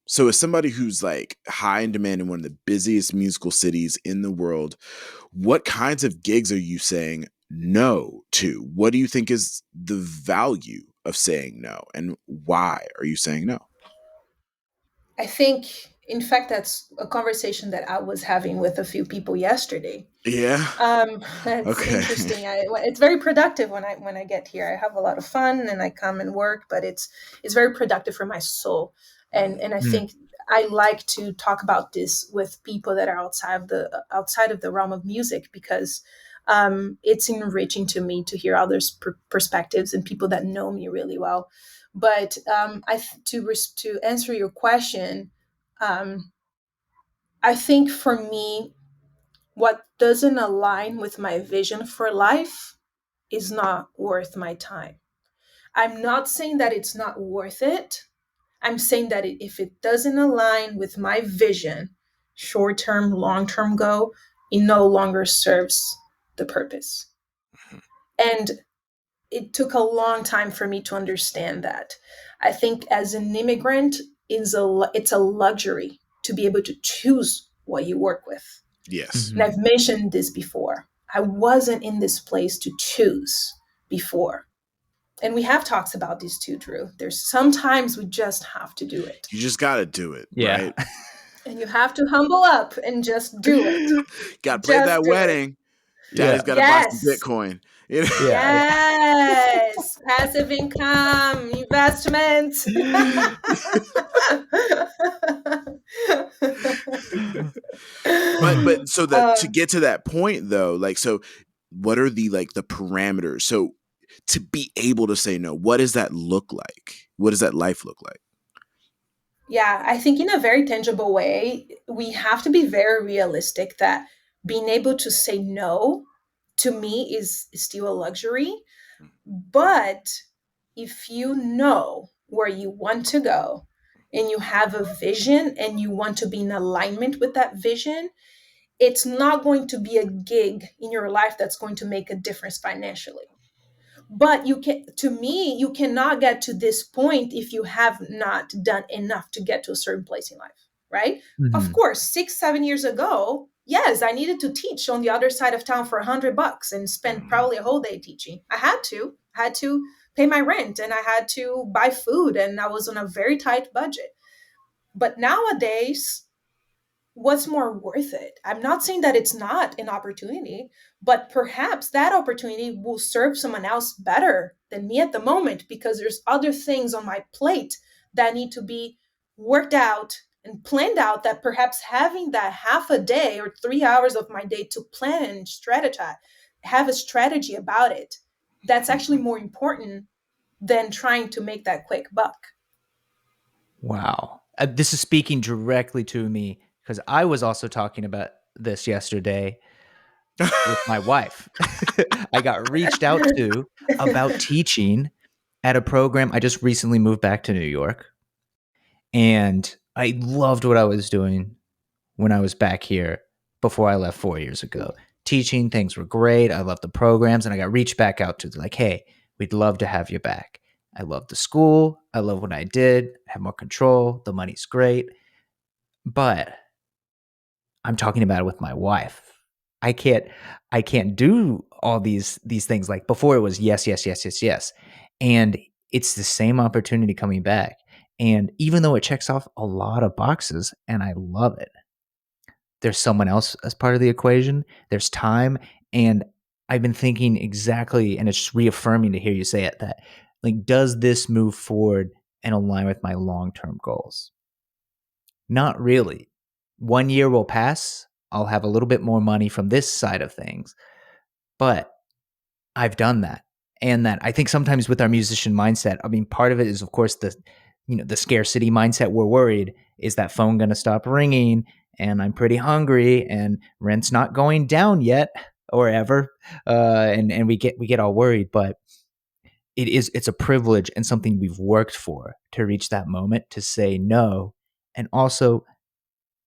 So as somebody who's like high in demand in one of the busiest musical cities in the world, what kinds of gigs are you saying no to? What do you think is the value of saying no? And why are you saying no?
I think, in fact, that's a conversation that I was having with a few people yesterday.
Yeah.
It's
Okay.
interesting. It's very productive when I get here. I have a lot of fun and I come and work, but it's very productive for my soul. And I
Mm.
think I like to talk about this with people that are outside of the realm of music, because it's enriching to me to hear others' perspectives and people that know me really well. But to answer your question, um, I think for me, what doesn't align with my vision for life is not worth my time. I'm not saying that it's not worth it. I'm saying that if it doesn't align with my vision, short term, long term goal, it no longer serves the purpose. And it took a long time for me to understand that. I think as an immigrant, it's a luxury to be able to choose what you work with.
Yes.
And I've mentioned this before. I wasn't in this place to choose before. And we have talks about this too, Drew. There's sometimes we just have to do it.
You just got to do it,
Yeah.
right?
And you have to humble up and just do it.
Got to play
Just
that
do it.
wedding.
Yeah.
Daddy's got to buy some
Yes.
Bitcoin. You know?
Yeah.
Yes. Passive income, investment.
But so that to
Um,
get to that point though, like, so what are the parameters? So to be able to say no, what does that look like? What does that life look like?
yeah, I think in a very tangible way, we have to be very realistic that being able to say no to me is still a luxury. But if you know where you want to go and you have a vision and you want to be in alignment with that vision, it's not going to be a gig in your life that's going to make a difference financially. But you can, to me, you cannot get to this point if you have not done enough to get to a certain place in life, right? Of
Mhm.
course, 6 7 years ago, yes, I needed to teach on the other side of town for $100 and spend probably a whole day teaching. I had to pay my rent, and I had to buy food, and I was on a very tight budget. But nowadays, what's more worth it? I'm not saying that it's not an opportunity, but perhaps that opportunity will serve someone else better than me at the moment, because there's other things on my plate that need to be worked out and planned out, that perhaps having that half a day or 3 hours of my day to plan and strategize, have a strategy about it, that's actually more important than trying to make that quick buck.
Wow. This is speaking directly to me because I was also talking about this yesterday with my wife. I got reached out to about teaching at a program. I just recently moved back to New York, and I loved what I was doing when I was back here before I left 4 years ago. Teaching, things were great. I loved the programs, and I got reached back out to like, hey, we'd love to have you back. I love the school. I love what I did. I have more control. The money's great. But I'm talking about it with my wife. I can't I can't do all these things. Like before it was yes, yes, yes, yes, yes. And it's the same opportunity coming back. And even though it checks off a lot of boxes and I love it, there's someone else as part of the equation. There's time. And I've been thinking exactly, and it's just reaffirming to hear you say it, that like, does this move forward and align with my long-term goals? Not really. 1 year will pass. I'll have a little bit more money from this side of things, but I've done that. And that I think sometimes with our musician mindset, I mean, part of it is of course the scarcity mindset. We're worried, is that phone going to stop ringing? And I'm pretty hungry and rent's not going down yet or ever. And we get all worried, but it's a privilege and something we've worked for to reach that moment to say no. And also,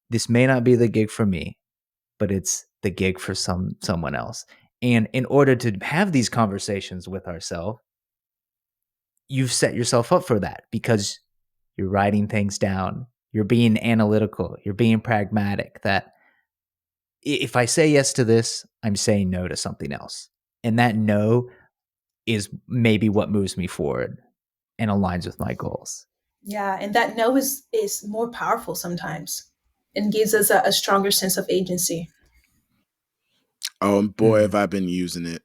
this may not be the gig for me, but it's the gig for someone else. And in order to have these conversations with ourselves, you've set yourself up for that because you're writing things down. You're being analytical. You're being pragmatic. That if I say yes to this, I'm saying no to something else. And that no is maybe what moves me forward and aligns with my goals.
Yeah, and that no is more powerful sometimes and gives us a stronger sense of agency.
Oh, and boy, have I been using it.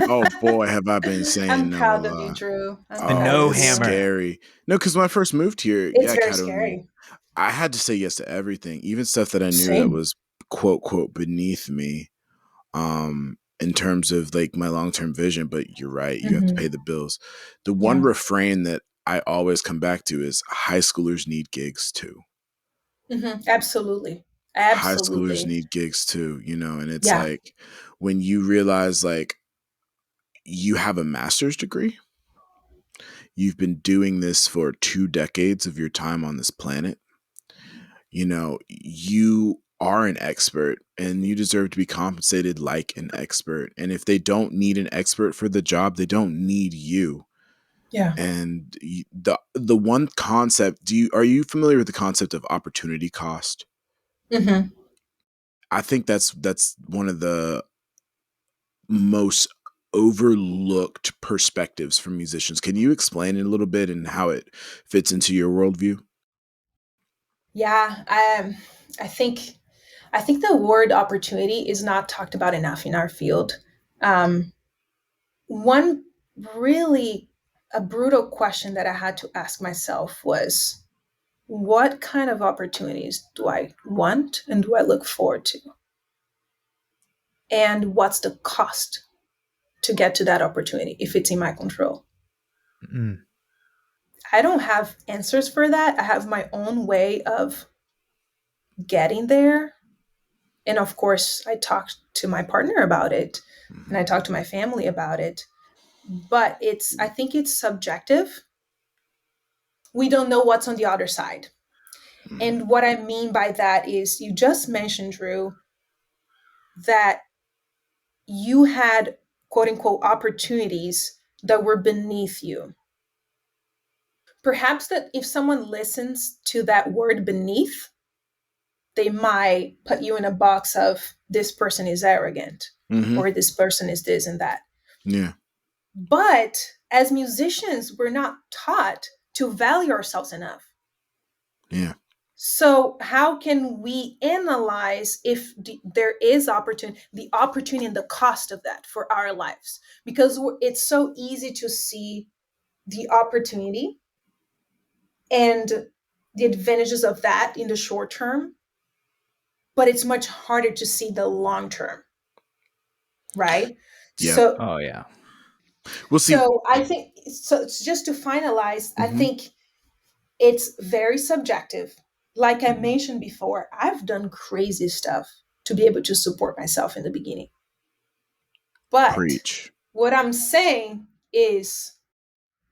Oh boy, have I been saying
I'm
no a
proud of you,
lot.
Drew. I'm
The
proud
no
of
It's
you.
hammer.
scary. No, because when I first moved here,
It's
yeah,
very
Karoline,
scary.
I had to say yes to everything, even stuff that I knew that
Same.
was quote quote beneath me. In terms of like my long term vision, but you're right, you have to pay
Hmm.
the bills. The one
Yeah.
refrain that I always come back to is high schoolers need gigs too.
Absolutely.
High schoolers
Absolutely.
need gigs too, you know, and it's
Yeah.
like when you realize like you have a master's degree, you've been doing this for 2 decades of your time on this planet, you know, you are an expert and you deserve to be compensated like an expert. And if they don't need an expert for the job, they don't need you.
Yeah.
And the one concept, are you familiar with the concept of opportunity cost?
Hmm.
I think that's one of the most overlooked perspectives from musicians. Can you explain it a little bit and how it fits into your worldview?
Yeah. I think I think the word opportunity is not talked about enough in our field. Um, one really a brutal question that I had to ask myself was, what kind of opportunities do I want and do I look forward to? And what's the cost to get to that opportunity if it's in my control?
Mm.
I don't have answers for that. I have my own way of getting there. And of course, I talked to my partner about it and I
Mhm.
talked to my family about it. But I think it's subjective. We don't know what's on the other side.
Mhm.
And what I mean by that is you just mentioned, Drew, that you had quote unquote opportunities that were beneath you. Perhaps that if someone listens to that word beneath, they might put you in a box of this person is arrogant
Mhm.
or this person is this and that.
Yeah.
But as musicians, we're not taught to value ourselves enough.
Yeah.
So how can we analyze if there is opportunity, the opportunity and the cost of that for our lives? Because it's so easy to see the opportunity and the advantages of that in the short term, but it's much harder to see the long term, right?
Yep.
So
Oh yeah.
We'll see.
so I think so it's just to finalize, I
Mhm.
think it's very subjective. Like I
Mhm.
mentioned before, I've done crazy stuff to be able to support myself in the beginning. But
Preach.
what I'm saying is,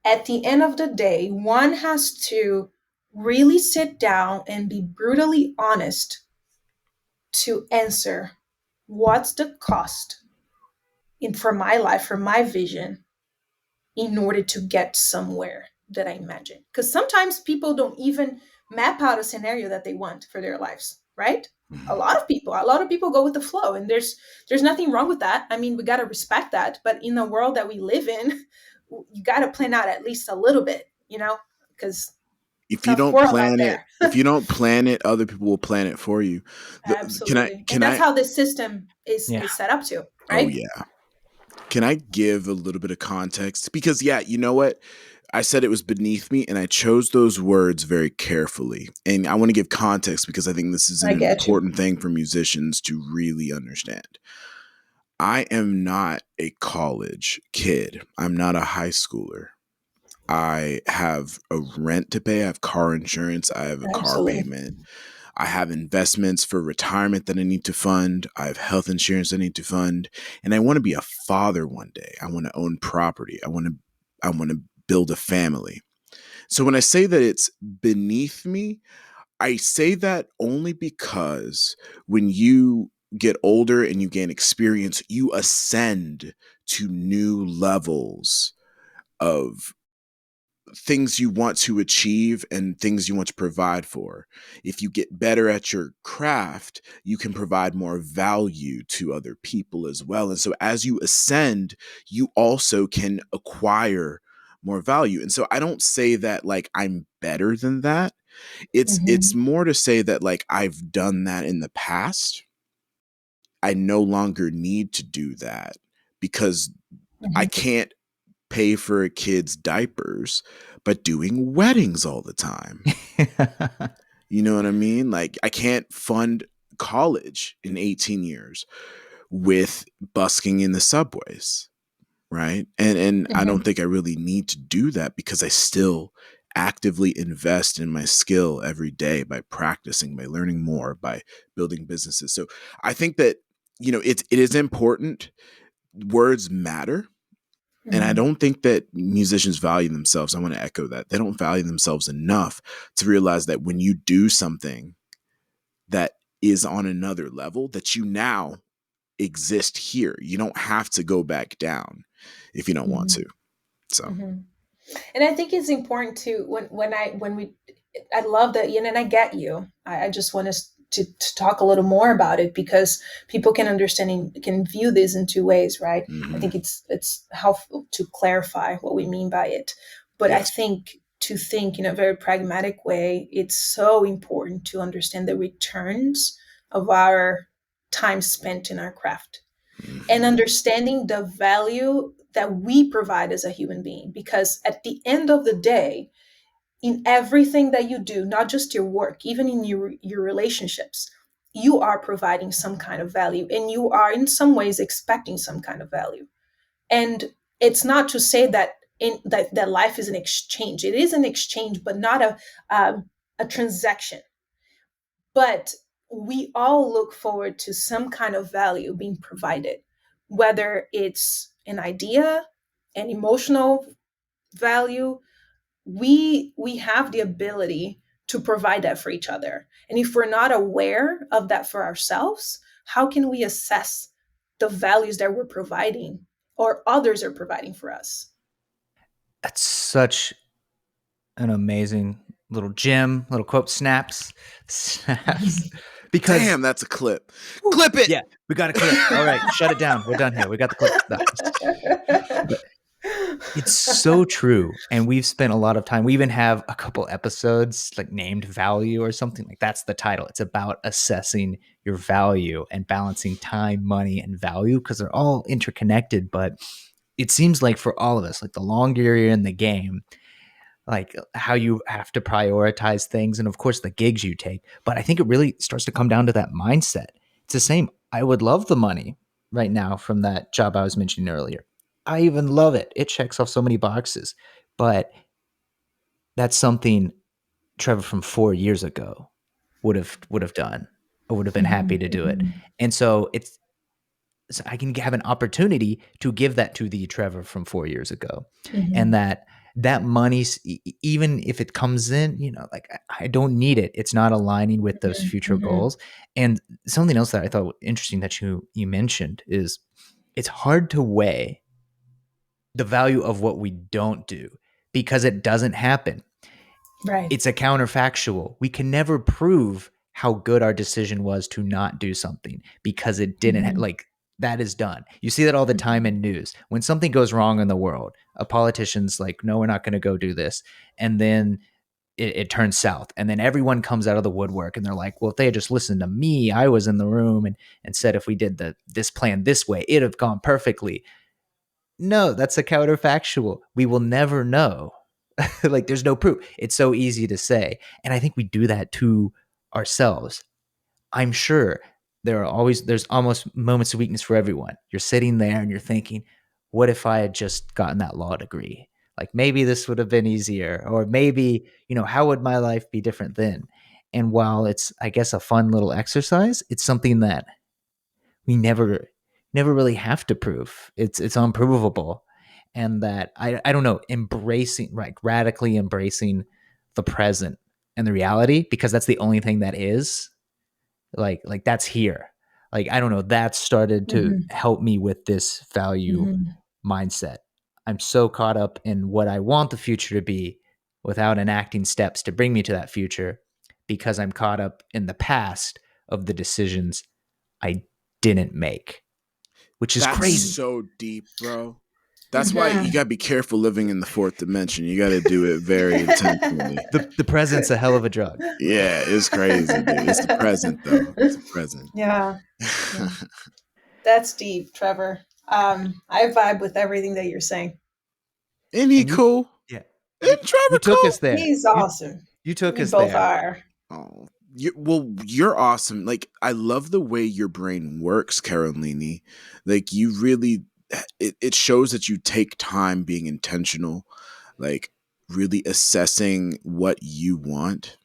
at the end of the day, one has to really sit down and be brutally honest to answer what's the cost for my life, for my vision, in order to get somewhere that I imagine. Because sometimes people don't even map out a scenario that they want for their lives, right? A
Mhm.
lot of people go with the flow, and there's nothing wrong with that. I mean, we got to respect that. But in the world that we live in, you got to plan out at least a little bit, because
If you
tough
don't
world out
plan it,
there.
if you don't plan it, other people will plan it for you. Can I?
Absolutely, and
Can
that's
I?
how this system
Yeah.
is set up to,
Oh
right?
yeah. Can I give a little bit of context? Because yeah, you know what? I said it was beneath me, and I chose those words very carefully. And I want to give context because I think this is an
I get you.
important thing for musicians to really understand. I am not a college kid. I'm not a high schooler. I have a rent to pay. I have car insurance. I have a car
Absolutely.
payment. I have investments for retirement that I need to fund. I have health insurance I need to fund. And I want to be a father one day. I want to own property. I want to build a family. So when I say that it's beneath me, I say that only because when you get older and you gain experience, you ascend to new levels of things you want to achieve and things you want to provide for. If you get better at your craft, you can provide more value to other people as well. And so as you ascend, you also can acquire more value. And so I don't say that like I'm better than that. It's
Hmm.
more to say that like I've done that in the past. I no longer need to do that because I
Mhm.
can't pay for a kid's diapers, but doing weddings all the time. You know what I mean? Like, I can't fund college in 18 years with busking in the subways, right? And I don't
Mhm.
think I really need to do that because I still actively invest in my skill every day by practicing, by learning more, by building businesses. So I think that, it is important. Words matter. And I
Mhm.
don't think that musicians value themselves. I want to echo that. They don't value themselves enough to realize that when you do something that is on another level, that you now exist here. You don't have to go back down if you don't want
Mhm.
to. So,
Mhm. And I think it's important to when we I love that, and I get you. I just want us to talk a little more about it because people can understand and can view this in two ways, right? I
mhm.
think it's helpful to clarify what we mean by it. But I
Yes.
think to think in a very pragmatic way, it's so important to understand the returns of our time spent in our craft and
Mhm.
understanding the value that we provide as a human being. Because at the end of the day, in everything that you do, not just your work, even in your relationships, you are providing some kind of value and you are in some ways expecting some kind of value. And it's not to say that that life is an exchange. It is an exchange, but not a transaction. But we all look forward to some kind of value being provided, whether it's an idea, an emotional value. We have the ability to provide that for each other. And if we're not aware of that for ourselves, how can we assess the values that we're providing or others are providing for us?
That's such an amazing little gem, little quote snaps, because
Damn, that's a clip. Clip it.
yeah, we got a clip. All right, shut it down. We're done here. We got the clip. No. But it's so true. And we've spent a lot of time. We even have a couple episodes like named value or something like that's the title. It's about assessing your value and balancing time, money, and value because they're all interconnected. But it seems like for all of us, like the longer you're in the game, like how you have to prioritize things and of course the gigs you take, but I think it really starts to come down to that mindset. It's the same. I would love the money right now from that job I was mentioning earlier. I even love it. It checks off so many boxes, but that's something Trevor from 4 years ago would have done or would have been happy
Mhm,
to do it.
mhm,
And so I can have an opportunity to give that to the Trevor from 4 years ago. And
mhm,
that money, even if it comes in, like I don't need it. It's not aligning with those
mhm,
future
mhm.
goals. And something else that I thought interesting that you mentioned is it's hard to weigh the value of what we don't do because it doesn't happen.
Right.
It's a counterfactual. We can never prove how good our decision was to not do something because it didn't
Mhm,
like that is done. You see that all the time
mhm,
in news. When something goes wrong in the world, a politician's like, no, we're not going to go do this. And then it turns south. And then everyone comes out of the woodwork and they're like, well, if they had just listened to me, I was in the room and said, if we did this plan this way, it'd have gone perfectly. No, that's a counterfactual. We will never know. Like there's no proof. It's so easy to say. And I think we do that to ourselves. I'm sure there's almost moments of weakness for everyone. You're sitting there and you're thinking, what if I had just gotten that law degree? Like maybe this would have been easier, or maybe, how would my life be different then? And while it's, I guess, a fun little exercise, it's something that we never really have to prove. It's unprovable. And that I don't know, embracing, right, radically embracing the present and the reality, because that's the only thing that is like that's here. Like I don't know, that started to
mhm,
help me with this value
mhm.
mindset. I'm so caught up in what I want the future to be without enacting steps to bring me to that future because I'm caught up in the past of the decisions I didn't make, which is
That's
crazy.
so deep, bro. That's why you
Mhm.
got to be careful living in the fourth dimension. You got to do it very intentionally.
The present's a hell of a drug.
Yeah, it's crazy, dude. It's the present, though. It's the present.
Yeah, yeah. That's deep, Trevor. I vibe with everything that you're saying.
Ain't he
And you,
cool?
yeah,
Ain't
you
Trevor
took us
cool?
there.
He's awesome.
You took
We
us
both
there.
are.
Oh, you're awesome. Like, I love the way your brain works, Caroline. Like, you really, it shows that you take time being intentional, like really assessing what you want.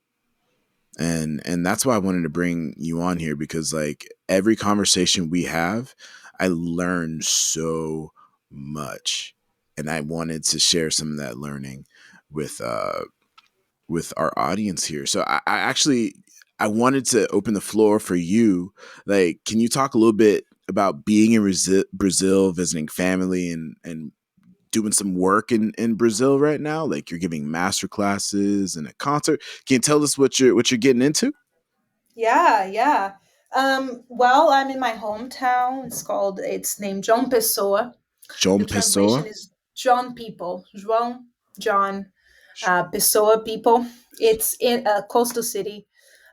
And that's why I wanted to bring you on here, because like every conversation we have, I learn so much, and I wanted to share some of that learning with our audience here. So I actually, I wanted to open the floor for you. Like, can you talk a little bit about being in Brazil, visiting family, and doing some work in Brazil right now? Like, you're giving master classes and a concert. Can you tell us what you're getting into?
Yeah, yeah. Well, I'm in my hometown. It's named João Pessoa. The
João
translation
Pessoa.
is John people. João, John, Pessoa people. It's in a coastal city,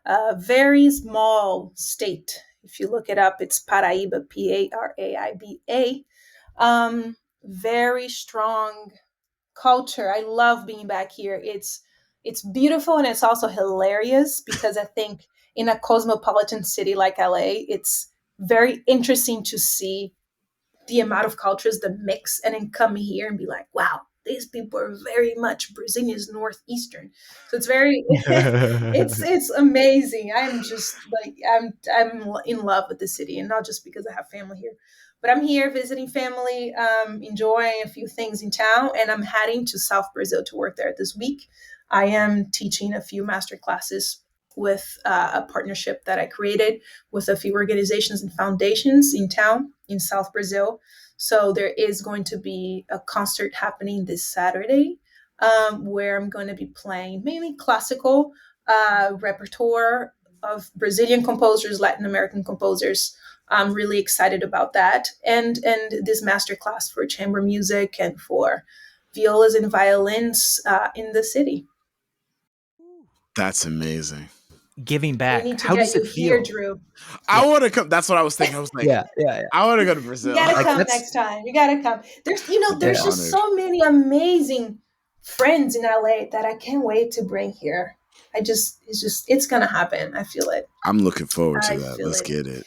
a very small state. If you look it up, it's Paraíba, Paraiba. Very strong culture. I love being back here. It's beautiful and it's also hilarious because I think in a cosmopolitan city like LA, it's very interesting to see the amount of cultures that mix and then come here and be like, wow, these people are very much Brazilians northeastern. So it's very it's amazing. I'm just like I'm in love with the city, and not just because I have family here, but I'm here visiting family, enjoying a few things in town, and I'm heading to South Brazil to work there this week. I am teaching a few master classes with a partnership that I created with a few organizations and foundations in town in South Brazil. So there is going to be a concert happening this Saturday, where I'm going to be playing mainly classical repertoire of Brazilian composers, Latin American composers. I'm really excited about that, and this master class for chamber music and for violas and violins in the city.
That's amazing.
Giving
We
back.
need to
How
get
does
you
it
here,
feel?
Drew.
Yeah,
I want to come. That's what I was thinking. I was like,
yeah, yeah, yeah.
I want to go to
You
Brazil.
gotta
Like
come
that's
next time. You gotta come. There's
yeah.
just
Honored.
so many amazing friends in LA that I can't wait to bring here. It's gonna happen. I feel it.
I'm looking forward to
I
that.
feel
Let's
it.
get it.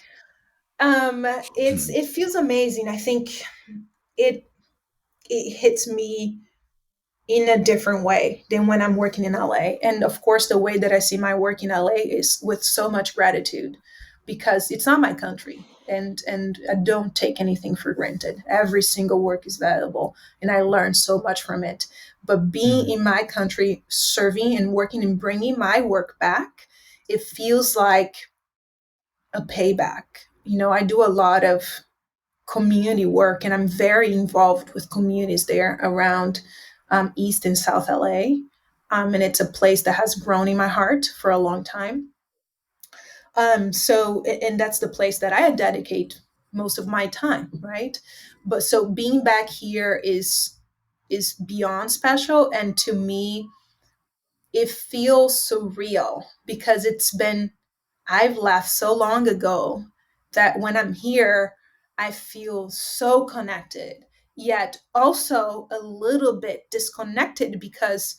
It feels amazing. I think it it hits me in a different way than when I'm working in LA. And of course, the way that I see my work in LA is with so much gratitude because it's not my country. And I don't take anything for granted. Every single work is valuable, and I learn so much from it. But being
Mhm.
in my country, serving and working and bringing my work back, it feels like a payback. I do a lot of community work, and I'm very involved with communities there around East and South LA. And it's a place that has grown in my heart for a long time. And that's the place that I dedicate most of my time, right? But so being back here is beyond special, and to me, it feels surreal because I've left so long ago that when I'm here, I feel so connected, yet also a little bit disconnected because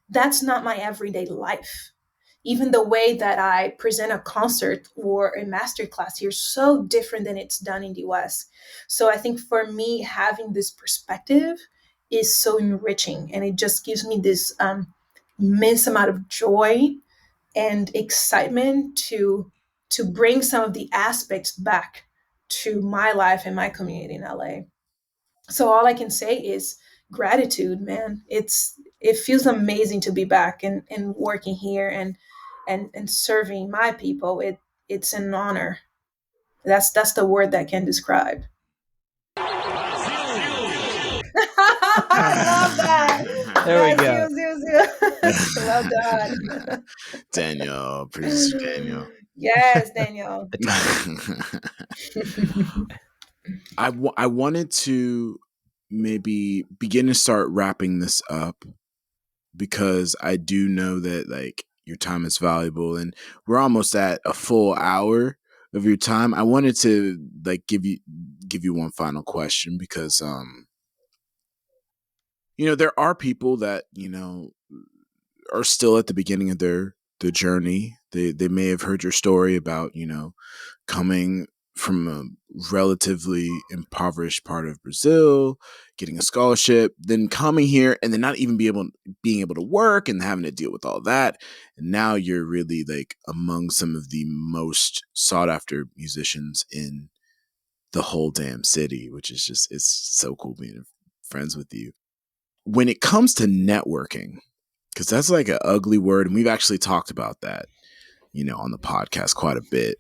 that's not my everyday life. Even the way that I present a concert or a master class here is so different than it's done in the US. So I think for me, having this perspective is so enriching, and it just gives me this immense amount of joy and excitement to bring some of the aspects back to my life and my community in LA. So all I can say is gratitude, man. It feels amazing to be back and working here and serving my people. It's an honor. That's the word that can describe. I love that.
There we
Brasil,
go.
Zil, Zil. Well done.
Daniel, producer Daniel.
Yes, Daniel.
Italian.
I wanted to maybe begin to start wrapping this up, because I do know that like your time is valuable, and we're almost at a full hour of your time. I wanted to like give give you one final question because there are people that are still at the beginning of their journey. They may have heard your story about coming from a relatively impoverished part of Brazil, getting a scholarship, then coming here and then not even being able to work and having to deal with all that. And now you're really like among some of the most sought after musicians in the whole damn city, which is just, it's so cool being friends with you. When it comes to networking, because that's like an ugly word, and we've actually talked about that, on the podcast quite a bit.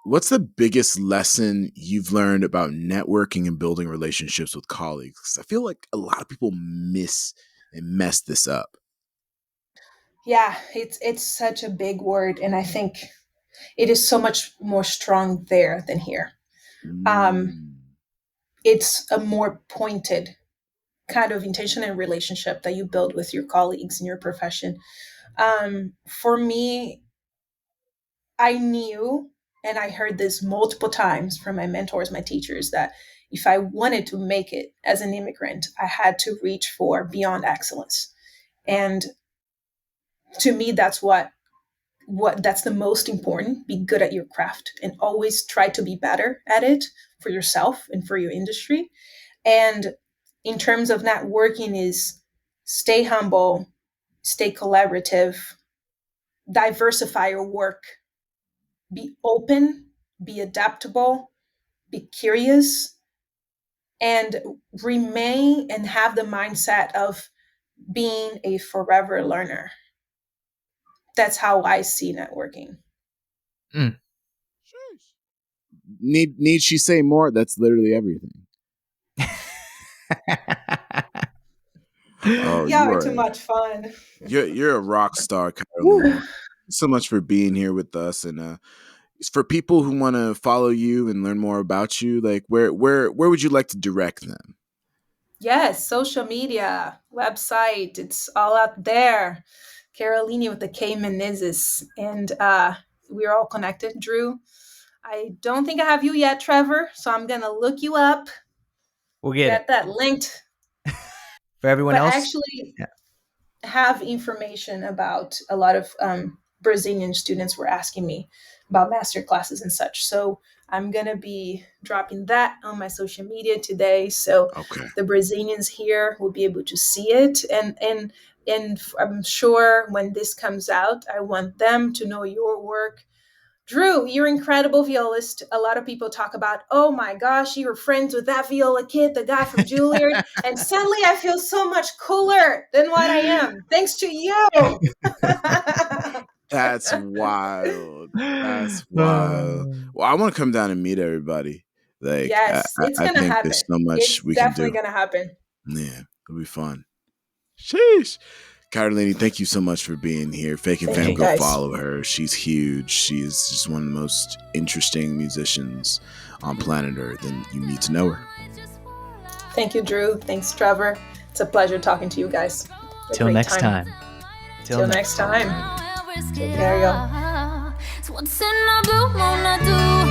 What's the biggest lesson you've learned about networking and building relationships with colleagues? Because I feel like a lot of people miss and mess this up.
Yeah, it's such a big word, and I think it is so much more strong there than here. It's a more pointed kind of intention and relationship that you build with your colleagues in your profession. For me, I knew, and I heard this multiple times from my mentors, my teachers, that if I wanted to make it as an immigrant, I had to reach for beyond excellence. And to me, that's what that's the most important. Be good at your craft and always try to be better at it for yourself and for your industry. And in terms of networking, is stay humble, stay collaborative, diversify your work, be open, be adaptable, be curious, and remain and have the mindset of being a forever learner. That's how I see networking.
Need she say more? That's literally everything. Oh,
Yeah, we're too much fun.
You're a rock star, Karoline. Thanks so much for being here with us. And for people who want to follow you and learn more about you, like where would you like to direct them?
Yes, social media, website, it's all out there. Karoline with the K Menezes. And we're all connected, Drew. I don't think I have you yet, Trevor, so I'm going to look you up.
We'll get
that linked.
For everyone
but
else,
actually have information about a lot of Brazilian students were asking me about master classes and such. So I'm going to be dropping that on my social media today. So the Brazilians here will be able to see it. And I'm sure when this comes out, I want them to know your work. Drew, you're an incredible violist. A lot of people talk about, oh my gosh, you were friends with ThatViolaKid, the guy from Juilliard. And suddenly I feel so much cooler than what I am, thanks to you.
That's wild. That's wild. Well, I want to come down and meet everybody. Like,
yes, it's
I
going to
think
happen.
there's so much
It's
we can do.
definitely going to happen.
Yeah, it'll be fun. Sheesh. Karoline, thank you so much for being here. Fake and Fam, go follow her. She's huge. She's just one of the most interesting musicians on planet Earth, and you need to know her.
Thank you, Drew. Thanks, Trevor. It's a pleasure talking to you guys.
Till next time.
Till next time. Take care, y'all.
What's in a blue moon I do?